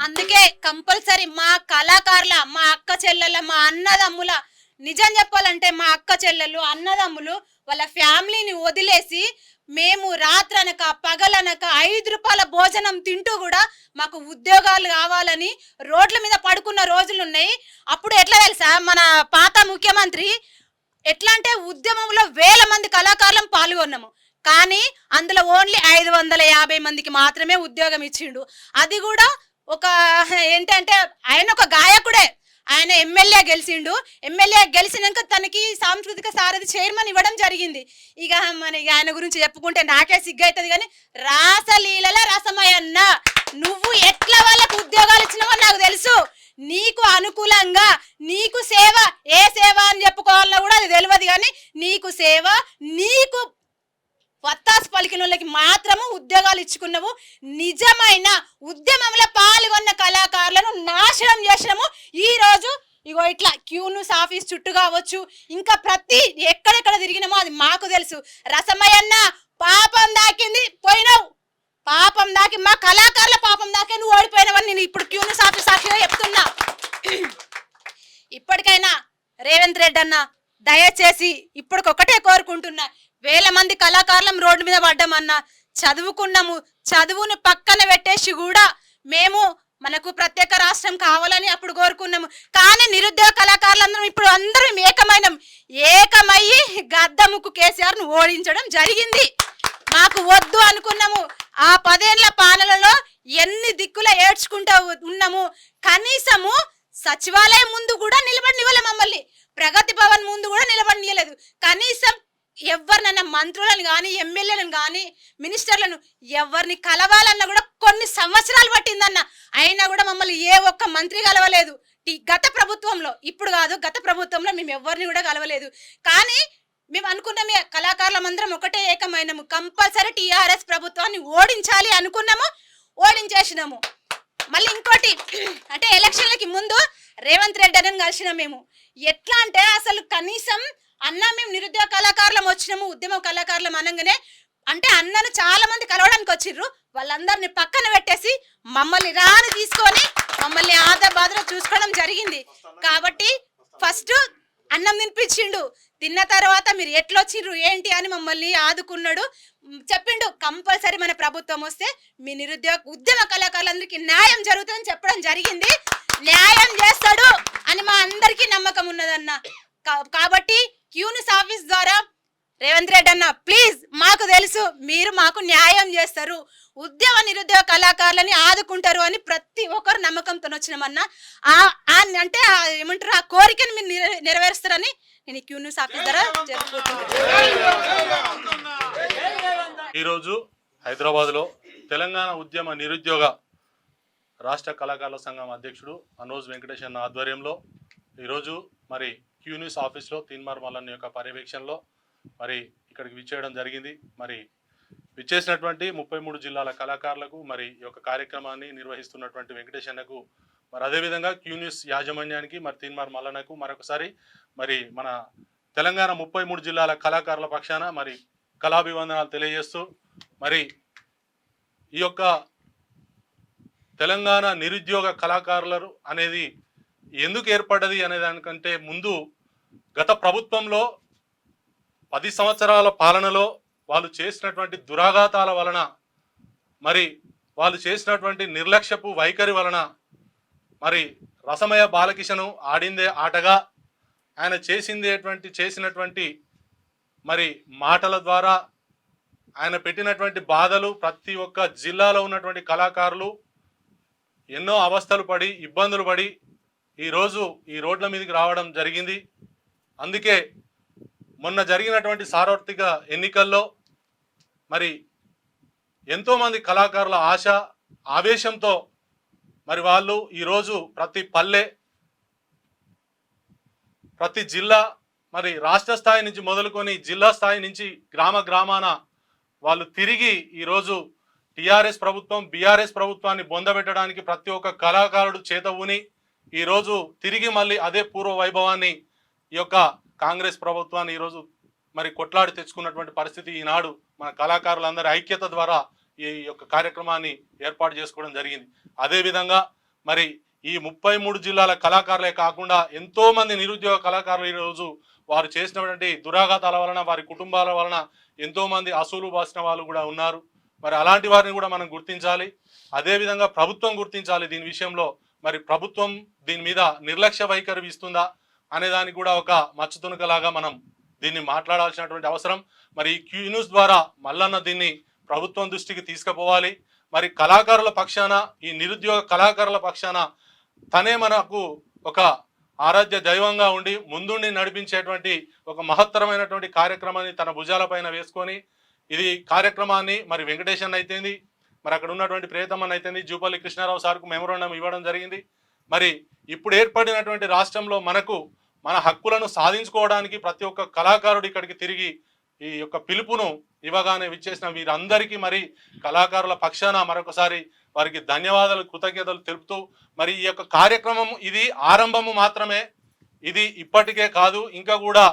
అందుకే కంపల్సరీ మా కళాకారుల, మా అక్క చెల్లెల, మా అన్నదమ్ముల, నిజం చెప్పాలంటే మా అక్క చెల్లెలు అన్నదమ్ములు వాళ్ళ ఫ్యామిలీని వదిలేసి మేము రాత్రనక పగలనక 5 రూపాయల భోజనం తింటూ కూడా మాకు ఉద్యోగాలు కావాలని రోడ్ల మీద పడుకున్న రోజులు ఉన్నాయి. అప్పుడు ఎట్లా తెలుసా, మన పాత ముఖ్యమంత్రి ఎట్లా అంటే ఉద్యమంలో 1000 మంది కళాకారులం పాల్గొన్నాము, కానీ అందులో ఓన్లీ 550 మందికి మాత్రమే ఉద్యోగం ఇచ్చిండు. అది కూడా ఒక ఏంటంటే ఆయన ఒక గాయకుడే, ఆయన ఎమ్మెల్యే గెలిచిండు. ఎమ్మెల్యే గెలిచినాక తనకి సాంస్కృతిక సారథి చైర్మన్ ఇవ్వడం జరిగింది. ఇక ఆయన గురించి చెప్పుకుంటే నాకే సిగ్గవుతుంది. కానీ రాసలీలల రసమయన్న, నువ్వు ఎట్లా వాళ్ళకు ఉద్యోగాలు ఇచ్చినావో నాకు తెలుసు. నీకు అనుకూలంగా నీకు సేవ, ఏ సేవ అని చెప్పుకోవాలన్నా కూడా అది తెలియదు. కానీ నీకు సేవ, నీకు వత్తాసు పలికిన వాళ్ళకి మాత్రము ఉద్యోగాలు ఇచ్చుకున్నావు. నిజమైన ఉద్యమంలో పాల్గొన్న కళాకారులను నాశనం చేసినాము. ఈ రోజు ఇగో ఇట్లా క్యూన్యూస్ ఆఫీస్ చుట్టూ కావచ్చు, ఇంకా ప్రతి ఎక్కడెక్కడ తిరిగినామో అది మాకు తెలుసు. రసమయ్యన్న పాపం దాకింది, పోయినావు. పాపం దాకి మా కళాకారుల పాపం దాకే నువ్వు ఓడిపోయినావని నేను ఇప్పుడు క్యూన్యూస్ ఆఫీస్ సాక్షిగా చెప్తున్నా. ఇప్పటికైనా రేవంత్ రెడ్డి అన్న దయచేసి ఇప్పటికొకటే కోరుకుంటున్నా, 1000 మంది కళాకారులం రోడ్డు మీద పడ్డామన్నా, చదువుకున్నాము, చదువును పక్కన పెట్టేసి కూడా మేము మనకు ప్రత్యేక రాష్ట్రం కావాలని అప్పుడు కోరుకున్నాము. కానీ నిరుద్యోగ కళాకారులందరం ఇప్పుడు అందరం ఏకమయ్యి గద్దముకు కేసీఆర్ ను ఓడించడం జరిగింది. మాకు వద్దు అనుకున్నాము. ఆ 10 ఏళ్ల పాలనలో ఎన్ని దిక్కుల ఏడ్చుకుంటూ ఉన్నాము. కనీసము సచివాలయం ముందు కూడా నిలబడినివ్వలే, మమ్మల్ని ప్రగతి భవన్ ముందు కూడా నిలబడినియలేదు. కనీసం ఎవరినైనా మంత్రులను కానీ ఎమ్మెల్యేలను కానీ మినిస్టర్లను ఎవరిని కలవాలన్నా కూడా కొన్ని సంవత్సరాలు పట్టిందన్న. అయినా కూడా మమ్మల్ని ఏ ఒక్క మంత్రి కలవలేదు గత ప్రభుత్వంలో. ఇప్పుడు కాదు, గత ప్రభుత్వంలో మేము ఎవరిని కూడా కలవలేదు. కానీ మేము అనుకున్నామే, కళాకారులమందరం ఒకటే ఏకమైనము, కంపల్సరీ టీఆర్ఎస్ ప్రభుత్వాన్ని ఓడించాలి అనుకున్నాము, ఓడించేసినాము. మళ్ళీ ఇంకోటి అంటే ఎలక్షన్లకి ముందు రేవంత్ రెడ్డి అని కలిసినాం మేము. ఎట్లా అంటే అసలు కనీసం అన్న మేము నిరుద్యోగ కళాకారులం వచ్చినాము, ఉద్యమ కళాకారులం అనగానే అంటే అన్నను చాలా మంది కలవడానికి వచ్చిర్రు. వాళ్ళందరినీ పక్కన పెట్టేసి మమ్మల్ని రాని తీసుకొని మమ్మల్ని బాధలో చూసుకోవడం జరిగింది. కాబట్టి ఫస్ట్ అన్నం తినిపించిండు, తిన్న తర్వాత మీరు ఎట్లా వచ్చిర్రు ఏంటి అని మమ్మల్ని ఆదుకున్నాడు. చెప్పిండు కంపల్సరీ మన ప్రభుత్వం వస్తే మీ నిరుద్యోగ ఉద్యమ కళాకారులందరికీ న్యాయం జరుగుతుందని చెప్పడం జరిగింది. న్యాయం చేస్తాడు అని మా అందరికీ నమ్మకం ఉన్నదన్న. కాబట్టి క్యూన్యూస్ ఆఫీస్ ద్వారా రేవంత్ రెడ్డి అన్న ప్లీజ్, మాకు తెలుసు మీరు మాకు న్యాయం చేస్తారు, ఉద్యమ నిరుద్యోగ కళాకారులని ఆదుకుంటారు అని ప్రతి ఒక్కరు నమ్మకంతో వచ్చినామన్నా. అంటే ఏమంటారు, ఆ కోరికను మీరు నెరవేరుస్తారని నేను క్యూన్యూస్ ఆఫీస్ ద్వారా చెప్పుకుంటున్నాను. ఈరోజు హైదరాబాద్లో తెలంగాణ ఉద్యమ నిరుద్యోగ రాష్ట్ర కళాకారుల సంఘం అధ్యక్షుడు అనోజ్ వెంకటేష్ అన్న ఆధ్వర్యంలో ఈరోజు మరి క్యూన్యూస్ ఆఫీస్లో తీన్మార్ మల్లన్న యొక్క పర్యవేక్షణలో మరి ఇక్కడికి విచ్చేయడం జరిగింది. మరి విచ్చేసినటువంటి 33 జిల్లాల కళాకారులకు మరి ఈ యొక్క కార్యక్రమాన్ని నిర్వహిస్తున్నటువంటి వెంకటేష్ అన్నకు మరి అదేవిధంగా క్యూన్యూస్ యాజమాన్యానికి మరి తీన్మార్ మల్లన్నకు మరొకసారి మరి మన తెలంగాణ 33 జిల్లాల కళాకారుల పక్షాన మరి కళాభివందనాలు తెలియజేస్తూ మరి ఈ యొక్క తెలంగాణ నిరుద్యోగ కళాకారులు అనేది ఎందుకు ఏర్పడ్డది అనే దానికంటే ముందు గత ప్రభుత్వంలో 10 సంవత్సరాల పాలనలో వాళ్ళు చేసినటువంటి దురాఘాతాల వలన, మరి వాళ్ళు చేసినటువంటి నిర్లక్ష్యపు వైఖరి వలన, మరి రసమయ బాలకిషను ఆడిందే ఆటగా ఆయన చేసినటువంటి మరి మాటల ద్వారా ఆయన పెట్టినటువంటి బాధలు ప్రతి ఒక్క జిల్లాలో ఉన్నటువంటి కళాకారులు ఎన్నో అవస్థలు పడి ఇబ్బందులు పడి ఈరోజు ఈ రోడ్ల మీదకి రావడం జరిగింది. అందుకే మొన్న జరిగినటువంటి సార్వత్రిక ఎన్నికల్లో మరి ఎంతోమంది కళాకారుల ఆశ ఆవేశంతో మరి వాళ్ళు ఈరోజు ప్రతి పల్లె, ప్రతి జిల్లా, మరి రాష్ట్ర స్థాయి నుంచి మొదలుకొని జిల్లా స్థాయి నుంచి గ్రామాన వాళ్ళు తిరిగి ఈరోజు టీఆర్ఎస్ ప్రభుత్వం బీఆర్ఎస్ ప్రభుత్వాన్ని బొందబెట్టడానికి ప్రతి ఒక్క కళాకారుడు చేత ఊని ఈరోజు తిరిగి మళ్ళీ అదే పూర్వ వైభవాన్ని ఈ యొక్క కాంగ్రెస్ ప్రభుత్వాన్ని ఈరోజు మరి కొట్లాడి తెచ్చుకున్నటువంటి పరిస్థితి ఈనాడు మన కళాకారులందరి ఐక్యత ద్వారా ఈ యొక్క కార్యక్రమాన్ని ఏర్పాటు చేసుకోవడం జరిగింది. అదేవిధంగా మరి ఈ 33 జిల్లాల కళాకారులే కాకుండా ఎంతోమంది నిరుద్యోగ కళాకారులు ఈరోజు వారు చేసినటువంటి దురాఘాతాల వలన, వారి కుటుంబాల వలన ఎంతోమంది అసూలు బాసిన వాళ్ళు కూడా ఉన్నారు. మరి అలాంటి వారిని కూడా మనం గుర్తించాలి. అదేవిధంగా ప్రభుత్వం గుర్తించాలి దీని విషయంలో. మరి ప్రభుత్వం దీని మీద నిర్లక్ష్య వైఖరి ఇస్తుందా అనే దానికి కూడా ఒక మచ్చతునకలాగా మనం దీన్ని మాట్లాడాల్సినటువంటి అవసరం. మరి ఈ క్యూ న్యూస్ ద్వారా మల్లన్న దీన్ని ప్రభుత్వం దృష్టికి తీసుకుపోవాలి. మరి కళాకారుల పక్షాన, ఈ నిరుద్యోగ కళాకారుల పక్షాన తనే మనకు ఒక ఆరాధ్య దైవంగా ఉండి ముందుండి నడిపించేటువంటి ఒక మహత్తరమైనటువంటి కార్యక్రమాన్ని తన భుజాలపైన వేసుకొని ఇది కార్యక్రమాన్ని మరి వెంకటేశన్ అయితేంది, మరి అక్కడ ఉన్నటువంటి ప్రియతమన్ అయితేంది, జూపల్లి కృష్ణారావు సార్కు మెమోరాండం ఇవ్వడం జరిగింది. మరి ఇప్పుడు ఏర్పడినటువంటి రాష్ట్రంలో మన హక్కులను సాధించుకోవడానికి ప్రతి ఒక్క కళాకారుడు ఇక్కడికి తిరిగి ఈ యొక్క పిలుపును ఇవ్వగానే విచ్చేసిన వీరందరికీ మరి కళాకారుల పక్షాన మరొకసారి వారికి ధన్యవాదాలు, కృతజ్ఞతలు తెలుపుతూ మరి ఈ యొక్క కార్యక్రమం ఇది ఆరంభము మాత్రమే. ఇది ఇప్పటికే కాదు, ఇంకా కూడా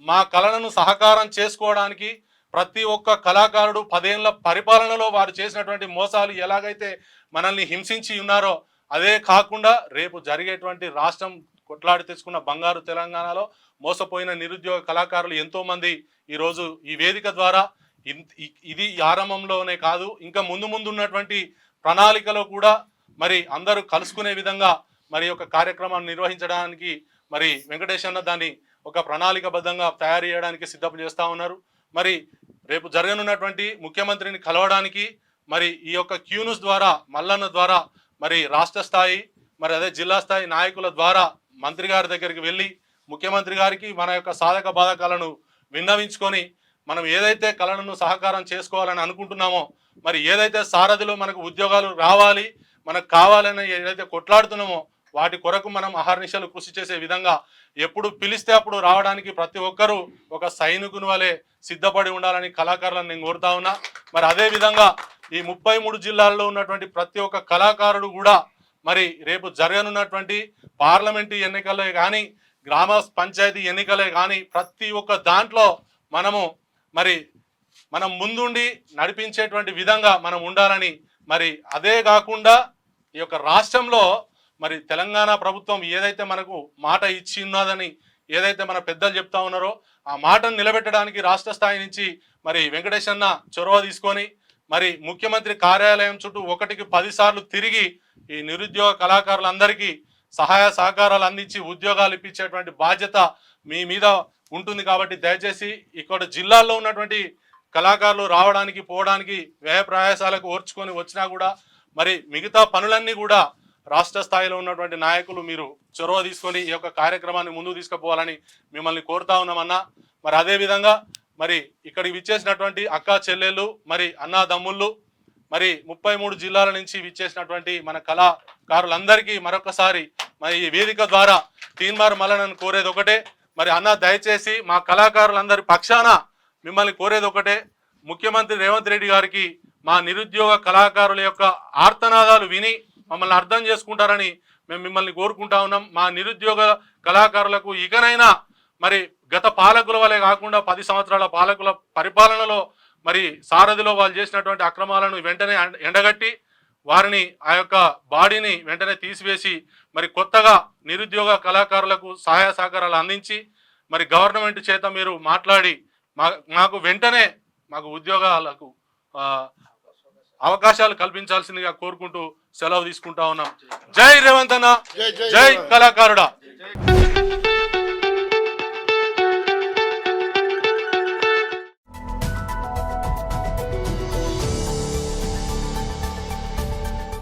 మా కళలను సహకారం చేసుకోవడానికి ప్రతి ఒక్క కళాకారుడు 10 ఏళ్ల పరిపాలనలో వారు చేసినటువంటి మోసాలు ఎలాగైతే మనల్ని హింసించి ఉన్నారో అదే కాకుండా రేపు జరిగేటువంటి రాష్ట్రం కొట్లాడి తెచ్చుకున్న బంగారు తెలంగాణలో మోసపోయిన నిరుద్యోగ కళాకారులు ఎంతోమంది ఈరోజు ఈ వేదిక ద్వారా ఇది ఆరంభంలోనే కాదు, ఇంకా ముందు ఉన్నటువంటి ప్రణాళికలో కూడా మరి అందరూ కలుసుకునే విధంగా మరి ఒక కార్యక్రమాన్ని నిర్వహించడానికి మరి వెంకటేశన్న దాన్ని ఒక ప్రణాళికబద్ధంగా తయారు చేయడానికి సిద్ధం చేస్తూ ఉన్నారు. మరి రేపు జరగనున్నటువంటి ముఖ్యమంత్రిని కలవడానికి మరి ఈ యొక్క క్యూ న్యూస్ ద్వారా, మల్లన్న ద్వారా మరి రాష్ట్ర స్థాయి మరి అదే జిల్లా స్థాయి నాయకుల ద్వారా మంత్రి గారి దగ్గరికి వెళ్ళి ముఖ్యమంత్రి గారికి మన యొక్క సాధక బాధకాలను విన్నవించుకొని మనం ఏదైతే కళలను సహకారం చేసుకోవాలని అనుకుంటున్నామో, మరి ఏదైతే సారథిలో మనకు ఉద్యోగాలు రావాలి, మనకు కావాలని ఏదైతే కొట్లాడుతున్నామో వాటి కొరకు మనం అహర్నిశలు కృషి చేసే విధంగా ఎప్పుడు పిలిస్తే అప్పుడు రావడానికి ప్రతి ఒక్కరూ ఒక సైనికుని వలె సిద్ధపడి ఉండాలని కళాకారులను నేను కోరుతా ఉన్నా. మరి అదేవిధంగా ఈ 33 జిల్లాల్లో ఉన్నటువంటి ప్రతి ఒక్క కళాకారుడు కూడా మరి రేపు జరగనున్నటువంటి పార్లమెంటు ఎన్నికలే కానీ, గ్రామ పంచాయతీ ఎన్నికలే కానీ ప్రతి ఒక్క దాంట్లో మనం ముందుండి నడిపించేటువంటి విధంగా మనం ఉండాలని, మరి అదే కాకుండా ఈ యొక్క రాష్ట్రంలో మరి తెలంగాణ ప్రభుత్వం ఏదైతే మనకు మాట ఇచ్చి ఉన్నదని ఏదైతే మన పెద్దలు చెప్తా ఉన్నారో ఆ మాటను నిలబెట్టడానికి రాష్ట్ర స్థాయి నుంచి మరి వెంకటేశన్న చొరవ తీసుకొని మరి ముఖ్యమంత్రి కార్యాలయం చుట్టూ 1కి 10 సార్లు తిరిగి ఈ నిరుద్యోగ కళాకారులందరికీ సహాయ సహకారాలు అందించి ఉద్యోగాలు ఇప్పించేటువంటి బాధ్యత మీ మీద ఉంటుంది. కాబట్టి దయచేసి ఇక్కడ జిల్లాల్లో ఉన్నటువంటి కళాకారులు రావడానికి పోవడానికి వ్యయ ప్రయాసాలకు ఓర్చుకొని వచ్చినా కూడా మరి మిగతా పనులన్నీ కూడా రాష్ట్ర స్థాయిలో ఉన్నటువంటి నాయకులు మీరు చొరవ తీసుకొని ఈ యొక్క కార్యక్రమాన్ని ముందుకు తీసుకుపోవాలని మిమ్మల్ని కోరుతా ఉన్నామన్నా. మరి అదేవిధంగా మరి ఇక్కడికి విచ్చేసినటువంటి అక్కా చెల్లెళ్ళు మరి అన్నాదమ్ముళ్ళు మరి 33 జిల్లాల నుంచి విచ్చేసినటువంటి మన కళాకారులందరికీ మరొకసారి మరి ఈ వేదిక ద్వారా తీన్మార్ మల్లన్నను కోరేది ఒకటే, మరి అన్న దయచేసి మా కళాకారులందరి పక్షాన మిమ్మల్ని కోరేది ఒకటే, ముఖ్యమంత్రి రేవంత్ రెడ్డి గారికి మా నిరుద్యోగ కళాకారుల యొక్క ఆర్తనాదాలు విని మమ్మల్ని అర్థం చేసుకుంటారని మేము మిమ్మల్ని కోరుకుంటా ఉన్నాం. మా నిరుద్యోగ కళాకారులకు ఇకనైనా మరి గత పాలకుల వలె కాకుండా 10 సంవత్సరాల పాలకుల పరిపాలనలో మరి సారథిలో వాళ్ళు చేసినటువంటి అక్రమాలను వెంటనే ఎండగట్టి వారిని ఆ యొక్క బాడీని వెంటనే తీసివేసి మరి కొత్తగా నిరుద్యోగ కళాకారులకు సహాయ సహకారాలు అందించి మరి గవర్నమెంట్ చేత మీరు మాట్లాడి మాకు వెంటనే మాకు ఉద్యోగాలకు అవకాశాలు కల్పించాల్సిందిగా కోరుకుంటూ సెలవు తీసుకుంటా ఉన్నాం. జై రేవంత్ అన్న, జై కళాకారుడా.